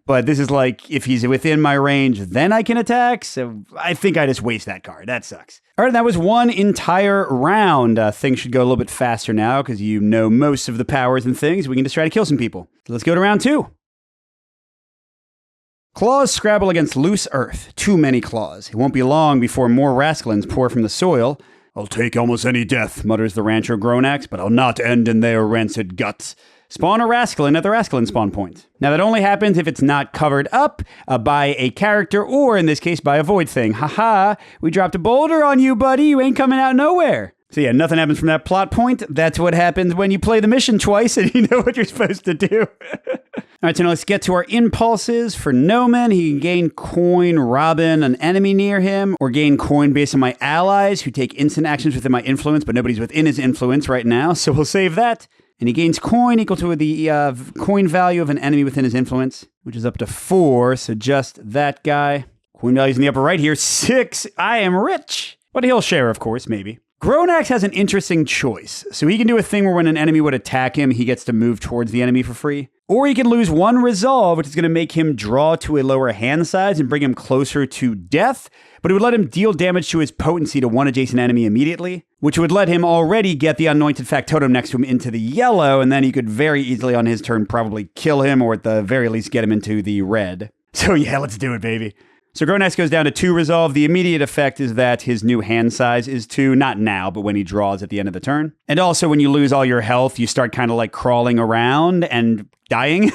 But this is like, if he's within my range, then I can attack. So I think I just waste that card. That sucks. All right, that was one entire round. Things should go a little bit faster now because you know most of the powers and things. We can just try to kill some people. So let's go to round 2. Claws scrabble against loose earth. Too many claws. It won't be long before more rascalins pour from the soil. I'll take almost any death, mutters the rancher Gronax, but I'll not end in their rancid guts. Spawn a Rascalin at the Rascalin spawn point. Now that only happens if it's not covered up by a character or in this case by a void thing. Haha, we dropped a boulder on you, buddy. You ain't coming out nowhere. So yeah, nothing happens from that plot point. That's what happens when you play the mission twice and you know what you're supposed to do. All right, so now let's get to our impulses. For Noman, he can gain coin, Robin, an enemy near him, or gain coin based on my allies who take instant actions within my influence, but nobody's within his influence right now, so we'll save that. And he gains coin equal to the coin value of an enemy within his influence, which is up to 4, so just that guy. Coin value's in the upper right here, 6. I am rich. But he'll share, of course, maybe. Gronax has an interesting choice. So he can do a thing where when an enemy would attack him, he gets to move towards the enemy for free. Or he can lose 1 resolve, which is going to make him draw to a lower hand size and bring him closer to death, but it would let him deal damage to his potency to one adjacent enemy immediately. which would let him already get the anointed factotum next to him into the yellow, and then he could very easily on his turn probably kill him, or at the very least get him into the red. So yeah, let's do it, baby. So Gronax goes down to 2 resolve. The immediate effect is that his new hand size is 2, not now, but when he draws at the end of the turn. And also when you lose all your health, you start kind of like crawling around and dying.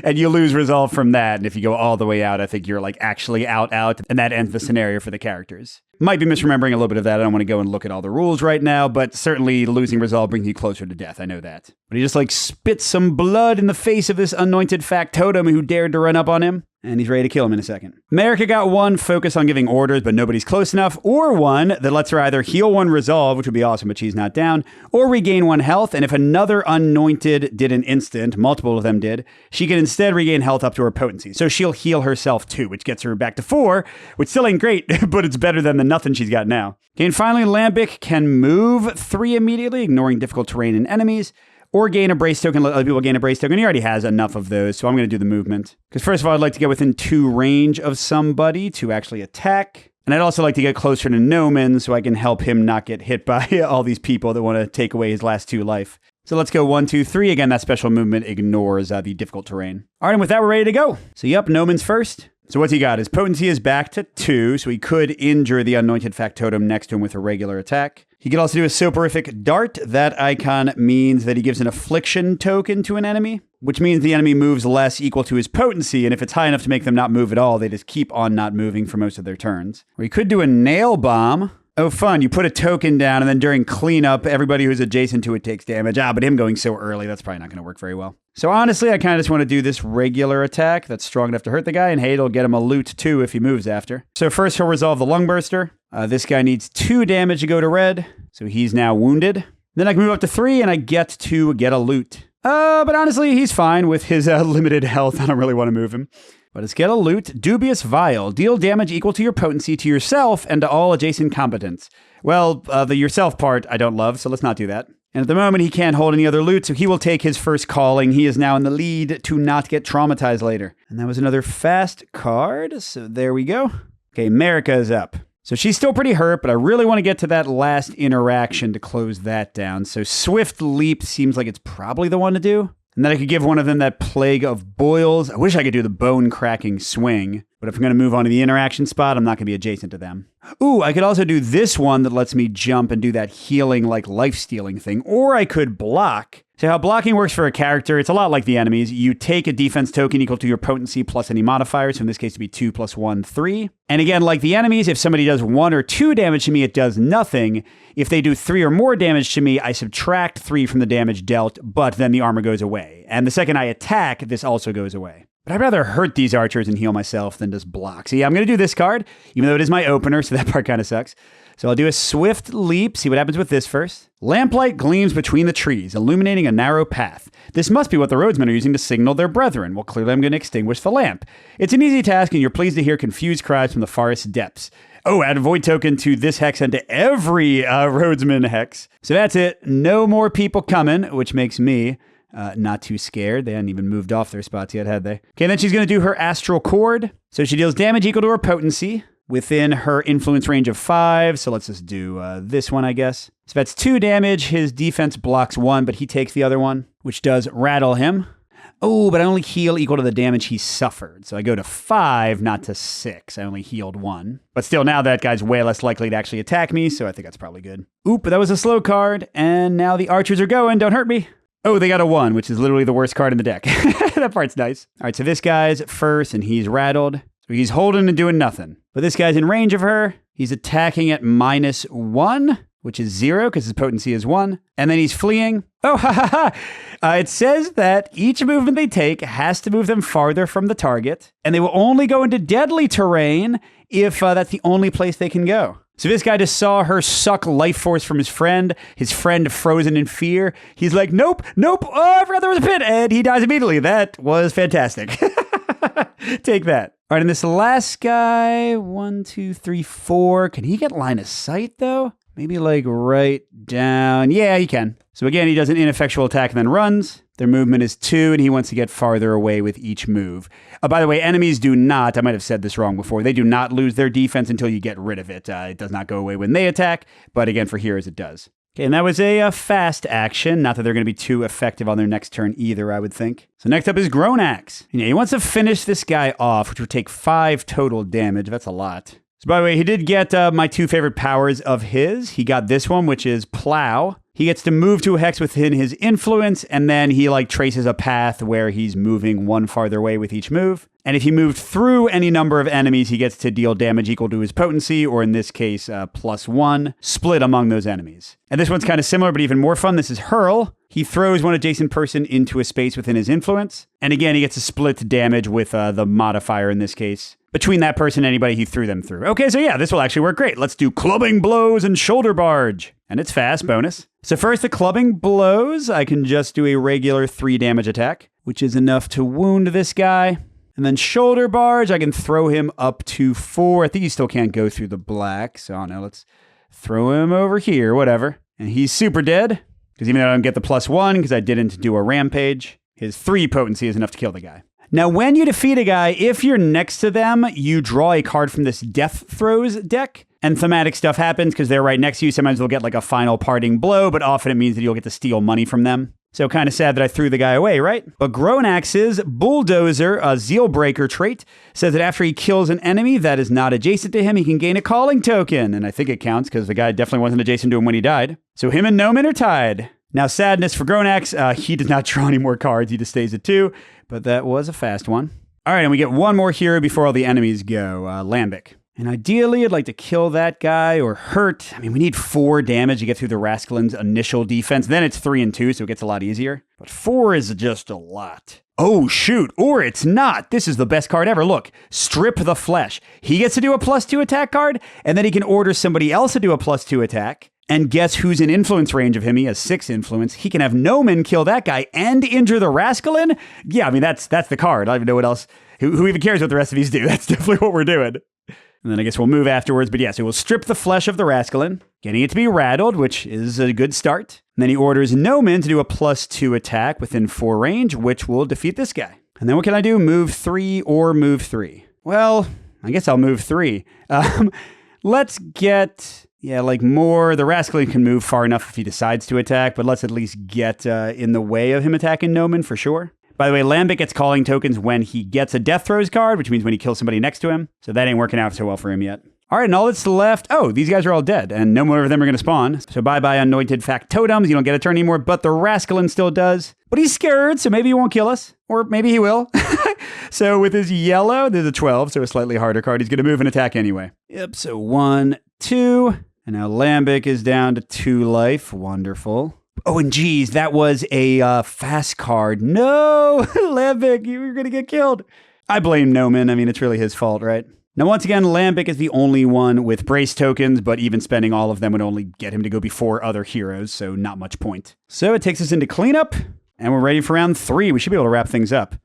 And you lose resolve from that. And if you go all the way out, I think you're like actually out. And that ends the scenario for the characters. Might be misremembering a little bit of that. I don't want to go and look at all the rules right now, but certainly losing resolve brings you closer to death. I know that. But he just like spits some blood in the face of this anointed factotum who dared to run up on him. And he's ready to kill him in a second. America got 1 focus on giving orders, but nobody's close enough, or 1 that lets her either heal 1 resolve, which would be awesome, but she's not down, or regain 1 health. And if another anointed did an instant, multiple of them did, she can instead regain health up to her potency. So she'll heal herself too, which gets her back to 4, which still ain't great, but it's better than the nothing she's got now. Okay, and finally, Lambic can move 3 immediately, ignoring difficult terrain and enemies. Or gain a brace token, let other people gain a brace token. He already has enough of those, so I'm going to do the movement. Because first of all, I'd like to get within 2 range of somebody to actually attack. And I'd also like to get closer to Noman so I can help him not get hit by all these people that want to take away his last 2 life. So let's go 1, 2, 3. Again, that special movement ignores the difficult terrain. All right, and with that, we're ready to go. So yep, Noman's first. So what's he got? His potency is back to 2, so he could injure the anointed factotum next to him with a regular attack. He could also do a soporific dart. That icon means that he gives an affliction token to an enemy, which means the enemy moves less equal to his potency, and if it's high enough to make them not move at all, they just keep on not moving for most of their turns. Or he could do a nail bomb. Oh, fun. You put a token down, and then during cleanup, everybody who's adjacent to it takes damage. But him going so early, that's probably not going to work very well. So honestly, I kind of just want to do this regular attack that's strong enough to hurt the guy, and hey, it'll get him a loot too if he moves after. So first, he'll resolve the lung burster. This guy needs 2 damage to go to red, so he's now wounded. Then I can move up to 3, and I get to get a loot. But honestly, he's fine with his limited health. I don't really want to move him. But let's get a loot. Dubious Vial. Deal damage equal to your potency to yourself and to all adjacent combatants. Well, the yourself part I don't love, so let's not do that. And at the moment, he can't hold any other loot, so he will take his first calling. He is now in the lead to not get traumatized later. And that was another fast card, so there we go. Okay, America is up. So she's still pretty hurt, but I really want to get to that last interaction to close that down. So Swift Leap seems like it's probably the one to do. And then I could give one of them that Plague of Boils. I wish I could do the Bone Cracking Swing. But if I'm going to move on to the interaction spot, I'm not going to be adjacent to them. Ooh, I could also do this one that lets me jump and do that healing, like life-stealing thing. Or I could block. So how blocking works for a character, it's a lot like the enemies. You take a defense token equal to your potency plus any modifiers. So in this case, it'd be 2 + 1, 3. And again, like the enemies, if somebody does 1 or 2 damage to me, it does nothing. If they do 3 or more damage to me, I subtract 3 from the damage dealt, but then the armor goes away. And the second I attack, this also goes away. But I'd rather hurt these archers and heal myself than just block. So yeah, I'm going to do this card, even though it is my opener, so that part kind of sucks. So I'll do a Swift Leap, see what happens with this first. Lamplight gleams between the trees, illuminating a narrow path. This must be what the roadsmen are using to signal their brethren. Well, clearly I'm going to extinguish the lamp. It's an easy task, and you're pleased to hear confused cries from the forest depths. Oh, add a void token to this hex and to every roadsman hex. So that's it. No more people coming, which makes me not too scared. They hadn't even moved off their spots yet, had they? Okay, then she's going to do her Astral Cord. So she deals damage equal to her potency within her influence range of 5. So let's just do this one, I guess. So that's 2 damage. His defense blocks 1, but he takes the other one, which does rattle him. Oh, but I only heal equal to the damage he suffered. So I go to 5, not to 6. I only healed 1. But still, now that guy's way less likely to actually attack me, so I think that's probably good. Oop, but that was a slow card, and now the archers are going. Don't hurt me. Oh, they got a 1, which is literally the worst card in the deck. That part's nice. All right, so this guy's first, and he's rattled. So he's holding and doing nothing. But this guy's in range of her. He's attacking at -1, which is 0 because his potency is 1. And then he's fleeing. Oh, ha ha ha. It says that each movement they take has to move them farther from the target. And they will only go into deadly terrain if that's the only place they can go. So this guy just saw her suck life force from his friend frozen in fear. He's like, nope, nope, oh, I forgot there was a pit, and he dies immediately. That was fantastic. Take that. All right, and this last guy, 1, 2, 3, 4. Can he get line of sight, though? Maybe like right down. Yeah, he can. So again, he does an ineffectual attack and then runs. Their movement is 2, and he wants to get farther away with each move. By the way, enemies do not, I might have said this wrong before, they do not lose their defense until you get rid of it. It does not go away when they attack, but again, for heroes it does. Okay, and that was a fast action. Not that they're going to be too effective on their next turn either, I would think. So next up is Gronax. He wants to finish this guy off, which would take 5 total damage. That's a lot. So by the way, he did get my 2 favorite powers of his. He got this one, which is Plow. He gets to move to a hex within his influence, and then he traces a path where he's moving 1 farther away with each move. And if he moved through any number of enemies, he gets to deal damage equal to his potency, or in this case, +1, split among those enemies. And this one's kind of similar, but even more fun. This is Hurl. He throws one adjacent person into a space within his influence. And again, he gets to split damage with the modifier in this case between that person and anybody he threw them through. Okay, so yeah, this will actually work great. Let's do clubbing blows and shoulder barge. And it's fast, bonus. So first, the clubbing blows. I can just do a regular 3 damage attack, which is enough to wound this guy. And then shoulder barge, I can throw him up to 4. I think he still can't go through the black. So I don't know, let's throw him over here, whatever. And he's super dead, because even though I don't get the +1, because I didn't do a rampage, his 3 potency is enough to kill the guy. Now, when you defeat a guy, if you're next to them, you draw a card from this Death Throes deck, and thematic stuff happens because they're right next to you. Sometimes they'll get a final parting blow, but often it means that you'll get to steal money from them. So kind of sad that I threw the guy away, right? But Gronax's Bulldozer, a Zealbreaker trait, says that after he kills an enemy that is not adjacent to him, he can gain a calling token. And I think it counts because the guy definitely wasn't adjacent to him when he died. So him and Nomen are tied. Now, sadness for Gronax, he does not draw any more cards. He just stays at 2, but that was a fast one. All right, and we get one more hero before all the enemies go, Lambic. And ideally, I'd like to kill that guy or hurt. I mean, we need 4 damage to get through the Rascalin's initial defense. Then it's 3 and 2, so it gets a lot easier. But 4 is just a lot. Oh, shoot. Or it's not. This is the best card ever. Look, Strip the Flesh. He gets to do a +2 attack card, and then he can order somebody else to do a +2 attack. And guess who's in influence range of him? He has 6 influence. He can have Nomen kill that guy and injure the Rascalin. Yeah, I mean, that's the card. I don't even know what else. Who even cares what the rest of these do? That's definitely what we're doing. And then I guess we'll move afterwards. But yes, it will strip the flesh of the Rascalin, getting it to be rattled, which is a good start. And then he orders Nomen to do a +2 attack within 4 range, which will defeat this guy. And then what can I do? Move 3 or move 3? Well, I guess I'll move 3. Let's get... Yeah, more. The Rascalin can move far enough if he decides to attack, but let's at least get in the way of him attacking Nomen for sure. By the way, Lambic gets calling tokens when he gets a Death Throes card, which means when he kills somebody next to him. So that ain't working out so well for him yet. All right, and all that's left... Oh, these guys are all dead, and no more of them are going to spawn. So bye-bye Anointed Factotums. You don't get a turn anymore, but the Rascalin still does. But he's scared, so maybe he won't kill us. Or maybe he will. So with his yellow, there's a 12, so a slightly harder card. He's going to move and attack anyway. Yep, so 1, 2... And now Lambic is down to 2 life. Wonderful. Oh, and geez, that was a fast card. No, Lambic, you were going to get killed. I blame Nomen. I mean, it's really his fault, right? Now, once again, Lambic is the only one with brace tokens, but even spending all of them would only get him to go before other heroes, so not much point. So it takes us into cleanup, and we're ready for round 3. We should be able to wrap things up.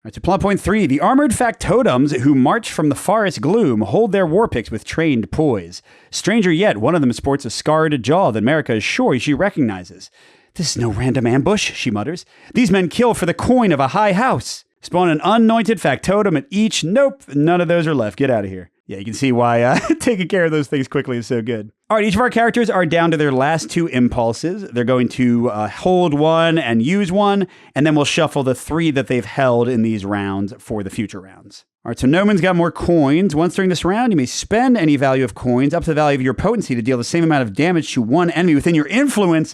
All right, so plot point 3, the armored factotums who march from the forest gloom hold their war picks with trained poise. Stranger yet, one of them sports a scarred jaw that Marika is sure she recognizes. This is no random ambush, she mutters. These men kill for the coin of a high house. Spawn an anointed factotum at each. Nope, none of those are left. Get out of here. Yeah, you can see why taking care of those things quickly is so good. All right, each of our characters are down to their last 2 impulses. They're going to hold 1 and use 1, and then we'll shuffle the 3 that they've held in these rounds for the future rounds. All right, so Nomen's got more coins. Once during this round, you may spend any value of coins up to the value of your potency to deal the same amount of damage to one enemy within your influence.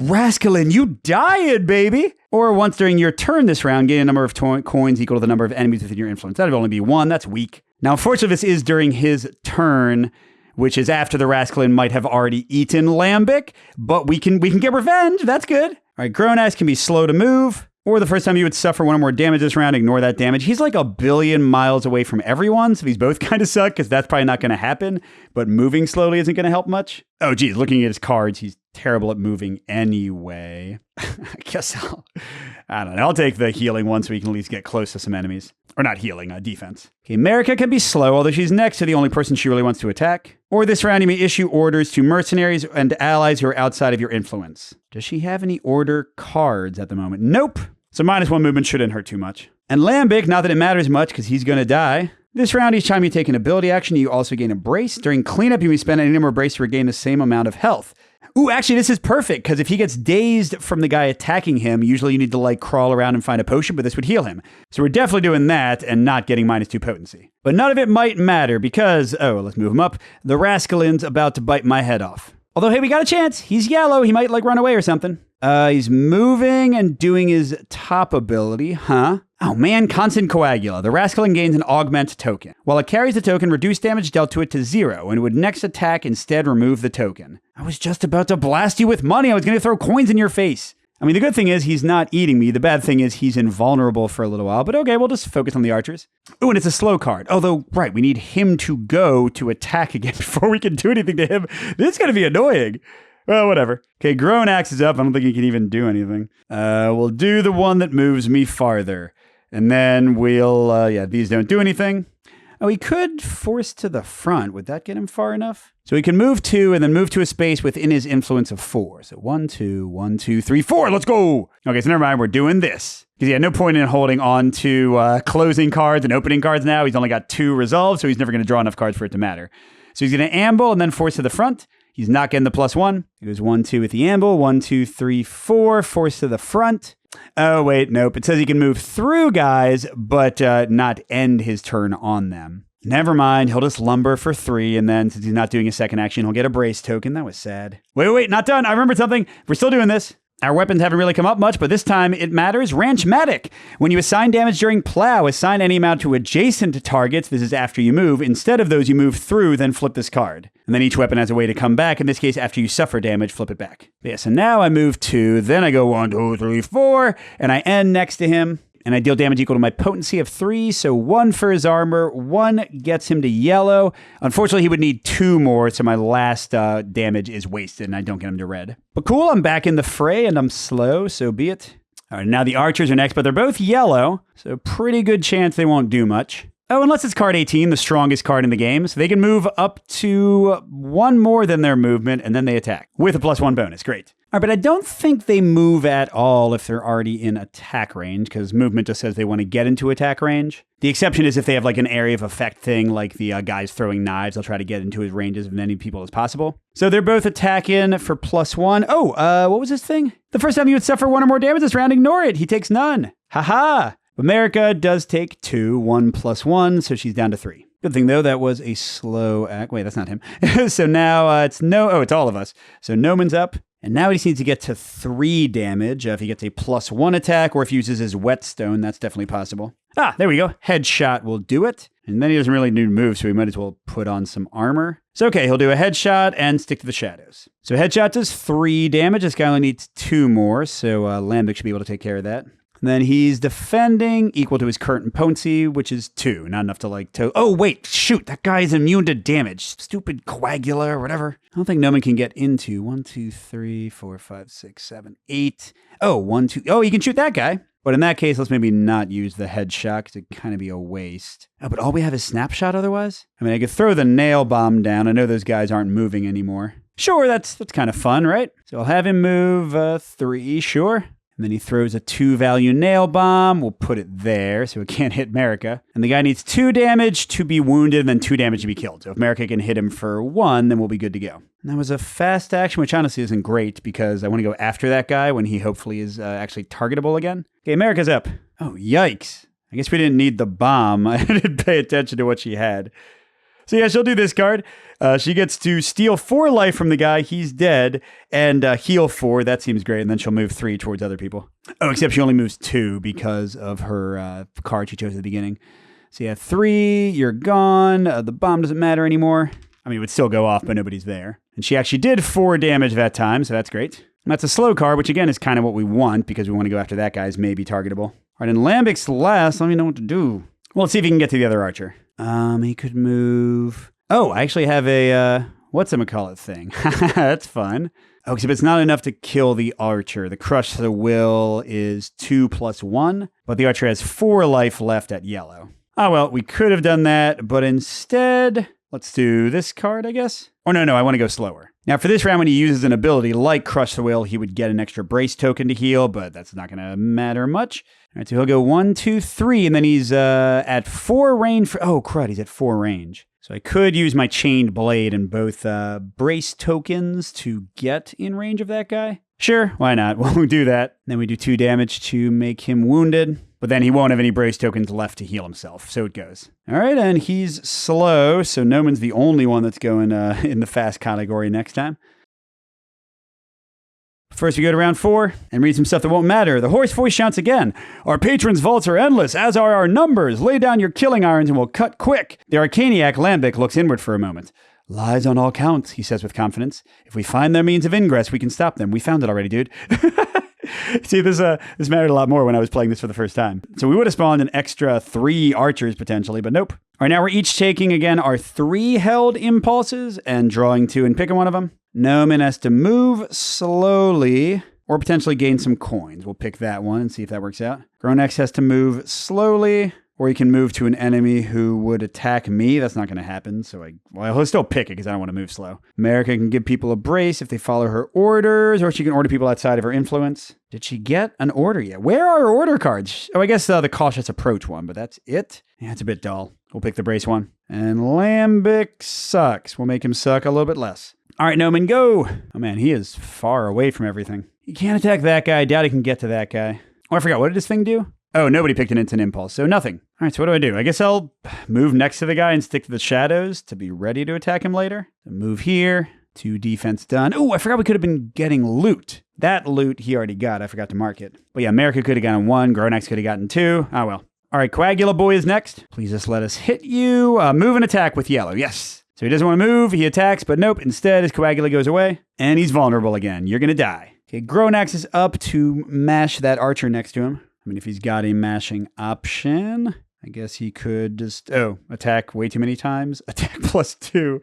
Rascalin, you died, baby! Or once during your turn this round, gain a number of coins equal to the number of enemies within your influence. That'd only be 1. That's weak. Now, unfortunately, this is during his turn, which is after the Rascalin might have already eaten Lambic, but we can get revenge. That's good. All right, Gronax can be slow to move, or the first time you would suffer 1 or more damage this round, ignore that damage. He's like 1 billion miles away from everyone, so these both kind of suck, because that's probably not going to happen, but moving slowly isn't going to help much. Oh, geez, looking at his cards, he's terrible at moving anyway. I guess I don't know. I'll take the healing one so we can at least get close to some enemies. Or not healing, defense. Okay, America can be slow, although she's next to the only person she really wants to attack. Or this round you may issue orders to mercenaries and allies who are outside of your influence. Does she have any order cards at the moment? Nope. So -1 movement shouldn't hurt too much. And Lambic, not that it matters much because he's going to die. This round, each time you take an ability action, you also gain a brace. During cleanup, you may spend any number of brace to regain the same amount of health. Ooh, actually, this is perfect, because if he gets dazed from the guy attacking him, usually you need to, like, crawl around and find a potion, but this would heal him. So we're definitely doing that and not getting -2 potency. But none of it might matter, because, let's move him up. The Rascalin's about to bite my head off. Although, hey, we got a chance. He's yellow. He might, like, run away or something. He's moving and doing his top ability, huh? Oh man, Constant Coagula. The Rascalin gains an augment token. While it carries the token, reduce damage dealt to it to 0, and it would next attack instead remove the token. I was just about to blast you with money. I was going to throw coins in your face. I mean, the good thing is he's not eating me. The bad thing is he's invulnerable for a little while, but okay, we'll just focus on the archers. Oh, and it's a slow card. Although, right, we need him to go to attack again before we can do anything to him. This is going to be annoying. Well, whatever. Okay, Grown Axe is up. I don't think he can even do anything. We'll do the one that moves me farther. And then we'll, these don't do anything. Oh, he could force to the front. Would that get him far enough? So he can move 2 and then move to a space within his influence of 4. So 1, 2, 1, 2, 3, 4. Let's go. Okay, so never mind. We're doing this. Because no point in holding on to closing cards and opening cards now. He's only got 2 resolved, so he's never going to draw enough cards for it to matter. So he's going to amble and then force to the front. He's not getting the +1. He goes 1, 2 with the amble. 1, 2, 3, 4. Force to the front. Oh, wait, nope. It says he can move through guys, but not end his turn on them. Never mind. He'll just lumber for 3, and then since he's not doing a second action, he'll get a brace token. That was sad. Wait, not done. I remembered something. We're still doing this. Our weapons haven't really come up much, but this time it matters. Ranchmatic. When you assign damage during plow, assign any amount to adjacent targets. This is after you move. Instead of those you move through, then flip this card. And then each weapon has a way to come back. In this case, after you suffer damage, flip it back. Yeah, so now I move 2, then I go 1, 2, 3, 4, and I end next to him. And I deal damage equal to my potency of 3, so 1 for his armor, 1 gets him to yellow. Unfortunately, he would need 2 more, so my last damage is wasted, and I don't get him to red. But cool, I'm back in the fray, and I'm slow, so be it. All right, now the archers are next, but they're both yellow, so pretty good chance they won't do much. Oh, unless it's card 18, the strongest card in the game, so they can move up to 1 more than their movement, and then they attack, with a +1 bonus. Great. All right, but I don't think they move at all if they're already in attack range, because movement just says they want to get into attack range. The exception is if they have like an area of effect thing, like the guys throwing knives, they'll try to get into his range as many people as possible. So they're both attacking for +1. Oh, what was this thing? The first time you would suffer 1 or more damage this round, ignore it. He takes none. Haha. America does take 2, 1 + 1, so she's down to 3. Good thing, though, that was a slow act. Wait, that's not him. So now it's it's all of us. So Noman's up, and now he just needs to get to 3 damage. If he gets a +1 attack, or if he uses his whetstone, that's definitely possible. Ah, there we go. Headshot will do it. And then he doesn't really need to move, so we might as well put on some armor. So okay, he'll do a headshot and stick to the shadows. So headshot does 3 damage. This guy only needs 2 more, so Lambic should be able to take care of that. And then he's defending equal to his current potency, which is 2. Not enough to Oh, wait, shoot. That guy is immune to damage. Stupid coagula or whatever. I don't think Noman can get into 1, 2, 3, 4, 5, 6, 7, 8. Oh, 1, 2. Oh, you can shoot that guy. But in that case, let's maybe not use the headshot because it'd kind of be a waste. Oh, but all we have is snapshot otherwise? I mean, I could throw the nail bomb down. I know those guys aren't moving anymore. Sure, that's kind of fun, right? So I'll have him move 3, sure. And then he throws a 2-value nail bomb. We'll put it there so it can't hit America. And the guy needs 2 damage to be wounded and then 2 damage to be killed. So if America can hit him for 1, then we'll be good to go. And that was a fast action, which honestly isn't great because I want to go after that guy when he hopefully is actually targetable again. Okay, America's up. Oh, yikes. I guess we didn't need the bomb. I didn't pay attention to what she had. So yeah, she'll do this card. She gets to steal 4 life from the guy. He's dead. And heal 4. That seems great. And then she'll move 3 towards other people. Oh, except she only moves 2 because of her card she chose at the beginning. So yeah, 3, you're gone. The bomb doesn't matter anymore. I mean, it would still go off, but nobody's there. And she actually did 4 damage that time, so that's great. And that's a slow card, which again is kind of what we want because we want to go after that guy's maybe targetable. All right, and Lambic's last. Let me know what to do. Well, let's see if he can get to the other archer. He could move. Oh, I actually have a, whatchamacallit thing. That's fun. Oh, except it's not enough to kill the archer. The crush to the will is 2+1, but the archer has 4 life left at yellow. Oh, well, we could have done that, but instead, let's do this card, I guess. Or no, I want to go slower. Now, for this round, when he uses an ability like Crush the Will, he would get an extra brace token to heal, but that's not going to matter much. All right, so he'll go 1, 2, 3, and then he's at 4 range. Oh, crud, he's at 4 range. So I could use my Chained Blade and both brace tokens to get in range of that guy. Sure, why not? We'll do that. Then we do 2 damage to make him wounded. But then he won't have any brace tokens left to heal himself, so it goes. All right, and he's slow, so Noman's the only one that's going in the fast category next time. First, we go to round 4 and read some stuff that won't matter. The hoarse voice shouts again. Our patrons' vaults are endless, as are our numbers. Lay down your killing irons and we'll cut quick. The Arcaniac Lambic looks inward for a moment. Lies on all counts, he says with confidence. If we find their means of ingress, we can stop them. We found it already, dude. See, this mattered a lot more when I was playing this for the first time. So we would have spawned an extra 3 archers potentially, but nope. All right, now we're each taking, again, our 3 held impulses and drawing 2 and picking one of them. Noman has to move slowly or potentially gain some coins. We'll pick that one and see if that works out. Gronex has to move slowly, or he can move to an enemy who would attack me. That's not going to happen, so he'll still pick it because I don't want to move slow. America can give people a brace if they follow her orders, or she can order people outside of her influence. Did she get an order yet? Where are her order cards? Oh, I guess the cautious approach one, but that's it? Yeah, it's a bit dull. We'll pick the brace one. And Lambic sucks. We'll make him suck a little bit less. All right, Noman, go. Oh, man, he is far away from everything. He can't attack that guy. I doubt he can get to that guy. Oh, I forgot. What did this thing do? Oh, nobody picked an instant impulse, so nothing. All right, so what do? I guess I'll move next to the guy and stick to the shadows to be ready to attack him later. So move here. 2 defense done. Oh, I forgot we could have been getting loot. That loot he already got. I forgot to mark it. But yeah, America could have gotten 1. Gronex could have gotten 2. Oh, well. All right, Coagula Boy is next. Please just let us hit you. Move and attack with yellow. Yes. So he doesn't want to move. He attacks, but nope. Instead, his Coagula goes away. And he's vulnerable again. You're going to die. Okay, Gronex is up to mash that archer next to him. I mean, if he's got a mashing option, I guess he could just, attack way too many times. Attack +2.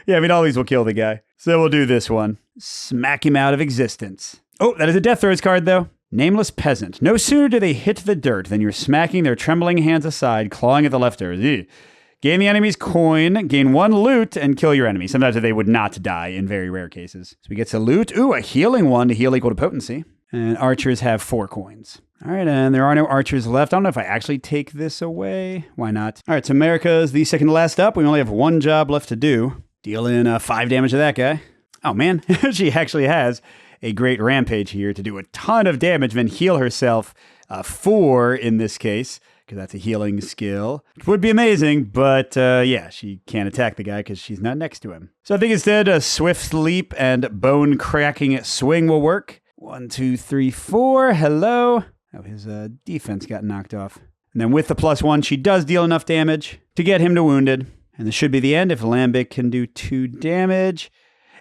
Yeah, I mean, all these will kill the guy. So we'll do this one. Smack him out of existence. Oh, that is a Death Throes card, though. Nameless Peasant. No sooner do they hit the dirt than you're smacking their trembling hands aside, clawing at the left earth. Gain the enemy's coin, gain 1 loot, and kill your enemy. Sometimes they would not die in very rare cases. So we get to loot. Ooh, a healing one to heal equal to potency. And archers have 4 coins. All right, and there are no archers left. I don't know if I actually take this away. Why not? All right, so America is the second to last up. We only have 1 job left to do. Deal in 5 damage to that guy. Oh, man. She actually has a great rampage here to do a ton of damage, then heal herself 4 in this case, because that's a healing skill. Which would be amazing, but yeah, she can't attack the guy because she's not next to him. So I think instead a Swift Leap and Bone-Cracking Swing will work. 1, 2, 3, 4. Hello. Oh, his defense got knocked off. And then with the +1, she does deal enough damage to get him to wounded. And this should be the end if Lambic can do 2 damage.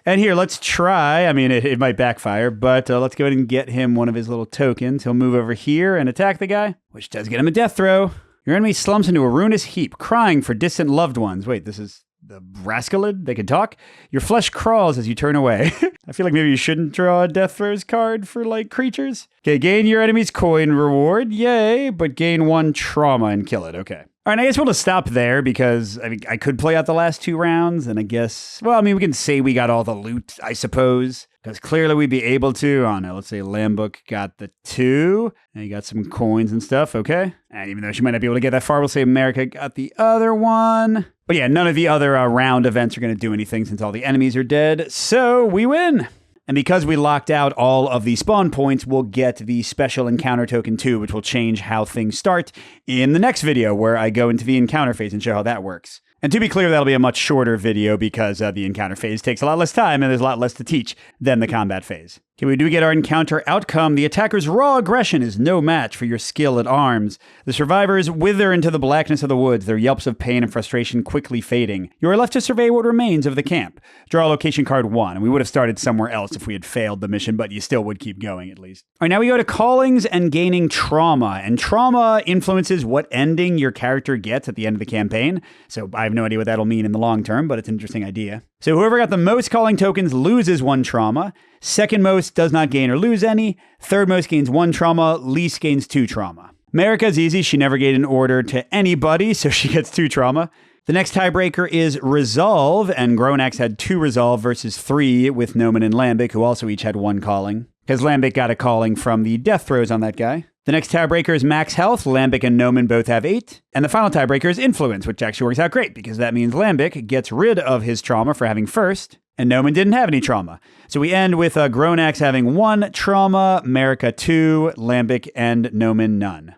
And here, let's try. I mean, it might backfire, but let's go ahead and get him one of his little tokens. He'll move over here and attack the guy, which does get him a death throw. Your enemy slumps into a ruinous heap, crying for distant loved ones. Wait, this is the Rascalid? They can talk? Your flesh crawls as you turn away. I feel like maybe you shouldn't draw a Death Throws card for, like, creatures. Okay, gain your enemy's coin reward. Yay, but gain 1 trauma and kill it. Okay. All right, I guess we'll just stop there because I mean, I could play out the last 2 rounds, and I guess, well, I mean, we can say we got all the loot, I suppose, because clearly we'd be able to. Oh, no, let's say Lambic got the 2, and he got some coins and stuff, okay? And even though she might not be able to get that far, we'll say America got the other one. But yeah, none of the other round events are going to do anything since all the enemies are dead, so we win! And because we locked out all of the spawn points, we'll get the special encounter token too, which will change how things start in the next video where I go into the encounter phase and show how that works. And to be clear, that'll be a much shorter video because the encounter phase takes a lot less time and there's a lot less to teach than the combat phase. Okay, we do get our encounter outcome. The attacker's raw aggression is no match for your skill at arms. The survivors wither into the blackness of the woods, their yelps of pain and frustration quickly fading. You are left to survey what remains of the camp. Draw location card 1, and we would have started somewhere else if we had failed the mission, but you still would keep going at least. All right, now we go to callings and gaining trauma, and trauma influences what ending your character gets at the end of the campaign, so I have no idea what that'll mean in the long term, but it's an interesting idea. So whoever got the most calling tokens loses 1 trauma. Second most does not gain or lose any. Third most gains 1 trauma. Least gains 2 trauma. Marika's easy. She never gave an order to anybody, so she gets 2 trauma. The next tiebreaker is Resolve, and Gronax had 2 Resolve versus 3 with Noman and Lambic, who also each had 1 calling, because Lambic got a calling from the death throws on that guy. The next tiebreaker is Max Health. Lambic and Noman both have 8. And the final tiebreaker is Influence, which actually works out great, because that means Lambic gets rid of his trauma for having first, and Noman didn't have any trauma. So we end with Gronax having 1 trauma, Marika 2, Lambic and Noman none.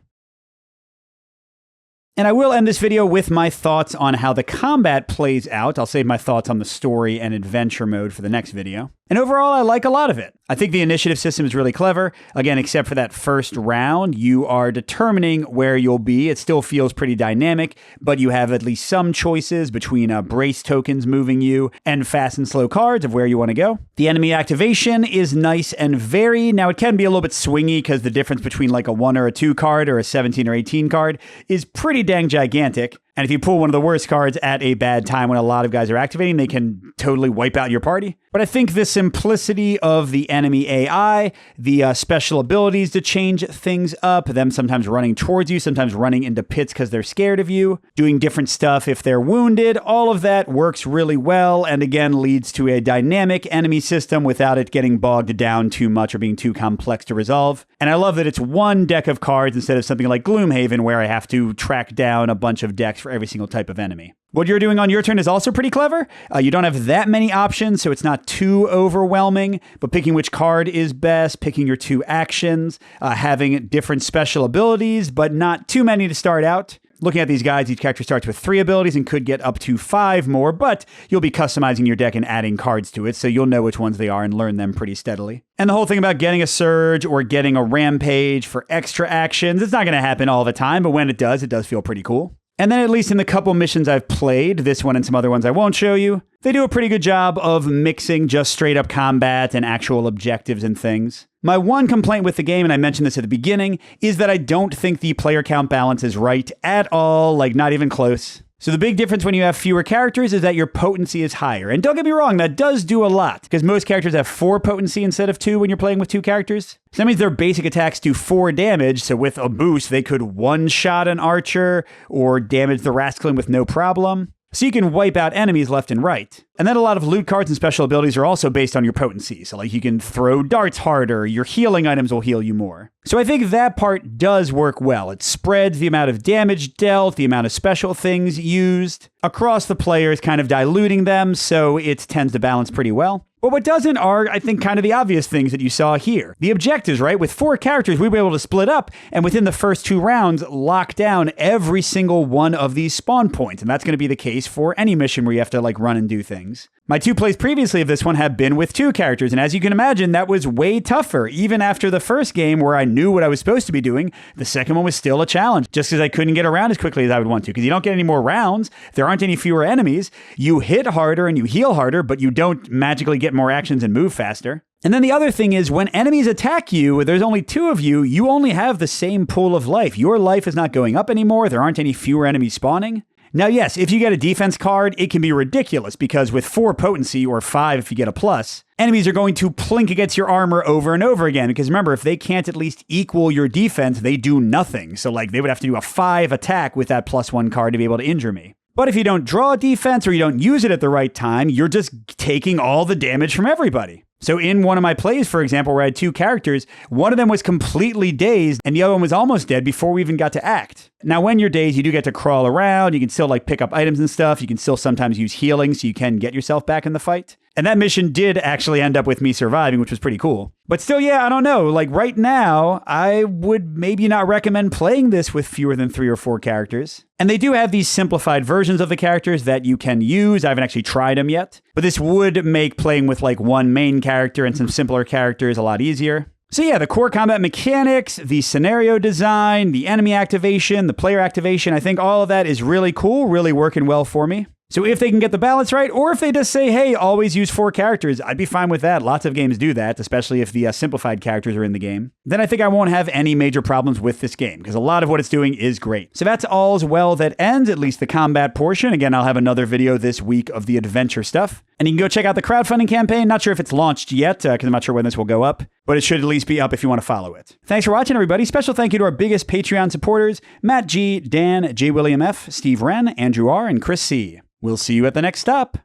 And I will end this video with my thoughts on how the combat plays out. I'll save my thoughts on the story and adventure mode for the next video. And overall, I like a lot of it. I think the initiative system is really clever. Again, except for that first round, you are determining where you'll be. It still feels pretty dynamic, but you have at least some choices between brace tokens moving you and fast and slow cards of where you want to go. The enemy activation is nice and varied. Now, it can be a little bit swingy because the difference between like a 1 or a 2 card or a 17 or 18 card is pretty dang gigantic. And if you pull one of the worst cards at a bad time when a lot of guys are activating, they can totally wipe out your party. But I think the simplicity of the enemy AI, the special abilities to change things up, them sometimes running towards you, sometimes running into pits because they're scared of you, doing different stuff if they're wounded, all of that works really well and again leads to a dynamic enemy system without it getting bogged down too much or being too complex to resolve. And I love that it's 1 deck of cards instead of something like Gloomhaven where I have to track down a bunch of decks for every single type of enemy. What you're doing on your turn is also pretty clever. You don't have that many options, so it's not too overwhelming, but picking which card is best, picking your 2 actions, having different special abilities, but not too many to start out. Looking at these guys, each character starts with 3 abilities and could get up to 5 more, but you'll be customizing your deck and adding cards to it, so you'll know which ones they are and learn them pretty steadily. And the whole thing about getting a Surge or getting a Rampage for extra actions, it's not going to happen all the time, but when it does feel pretty cool. And then at least in the couple missions I've played, this one and some other ones I won't show you, they do a pretty good job of mixing just straight up combat and actual objectives and things. My one complaint with the game, and I mentioned this at the beginning, is that I don't think the player count balance is right at all, like not even close. So the big difference when you have fewer characters is that your potency is higher. And don't get me wrong, that does do a lot, because most characters have 4 potency instead of 2 when you're playing with 2 characters. So that means their basic attacks do 4 damage, so with a boost, they could one-shot an archer or damage the Rascalin with no problem. So you can wipe out enemies left and right. And then a lot of loot cards and special abilities are also based on your potency. So like you can throw darts harder, your healing items will heal you more. So I think that part does work well. It spreads the amount of damage dealt, the amount of special things used across the players, kind of diluting them, so it tends to balance pretty well. But what doesn't are, I think, kind of the obvious things that you saw here. The objectives, right? With 4 characters, we were able to split up and within the first 2 rounds, lock down every single one of these spawn points. And that's going to be the case for any mission where you have to like run and do things. My 2 plays previously of this one have been with 2 characters, and as you can imagine, that was way tougher. Even after the first game where I knew what I was supposed to be doing, the second one was still a challenge, just because I couldn't get around as quickly as I would want to, because you don't get any more rounds, there aren't any fewer enemies, you hit harder and you heal harder, but you don't magically get more actions and move faster. And then the other thing is, when enemies attack you, there's only 2 of you, you only have the same pool of life. Your life is not going up anymore, there aren't any fewer enemies spawning. Now, yes, if you get a defense card, it can be ridiculous because with 4 potency, or 5 if you get a plus, enemies are going to plink against your armor over and over again. Because remember, if they can't at least equal your defense, they do nothing. So like they would have to do a 5 attack with that +1 card to be able to injure me. But if you don't draw a defense or you don't use it at the right time, you're just taking all the damage from everybody. So in one of my plays, for example, where I had 2 characters, one of them was completely dazed and the other one was almost dead before we even got to act. Now, when you're dazed, you do get to crawl around. You can still like pick up items and stuff. You can still sometimes use healing so you can get yourself back in the fight. And that mission did actually end up with me surviving, which was pretty cool. But still, yeah, I don't know. Like right now, I would maybe not recommend playing this with fewer than 3 or 4 characters. And they do have these simplified versions of the characters that you can use. I haven't actually tried them yet. But this would make playing with like 1 main character and some simpler characters a lot easier. So yeah, the core combat mechanics, the scenario design, the enemy activation, the player activation, I think all of that is really cool, really working well for me. So if they can get the balance right, or if they just say, hey, always use 4 characters, I'd be fine with that. Lots of games do that, especially if the simplified characters are in the game. Then I think I won't have any major problems with this game, because a lot of what it's doing is great. So that's all's well that ends, at least the combat portion. Again, I'll have another video this week of the adventure stuff. And you can go check out the crowdfunding campaign. Not sure if it's launched yet, because I'm not sure when this will go up, but it should at least be up if you want to follow it. Thanks for watching, everybody. Special thank you to our biggest Patreon supporters, Matt G, Dan, J. William F, Steve Wren, Andrew R, and Chris C. We'll see you at the next stop.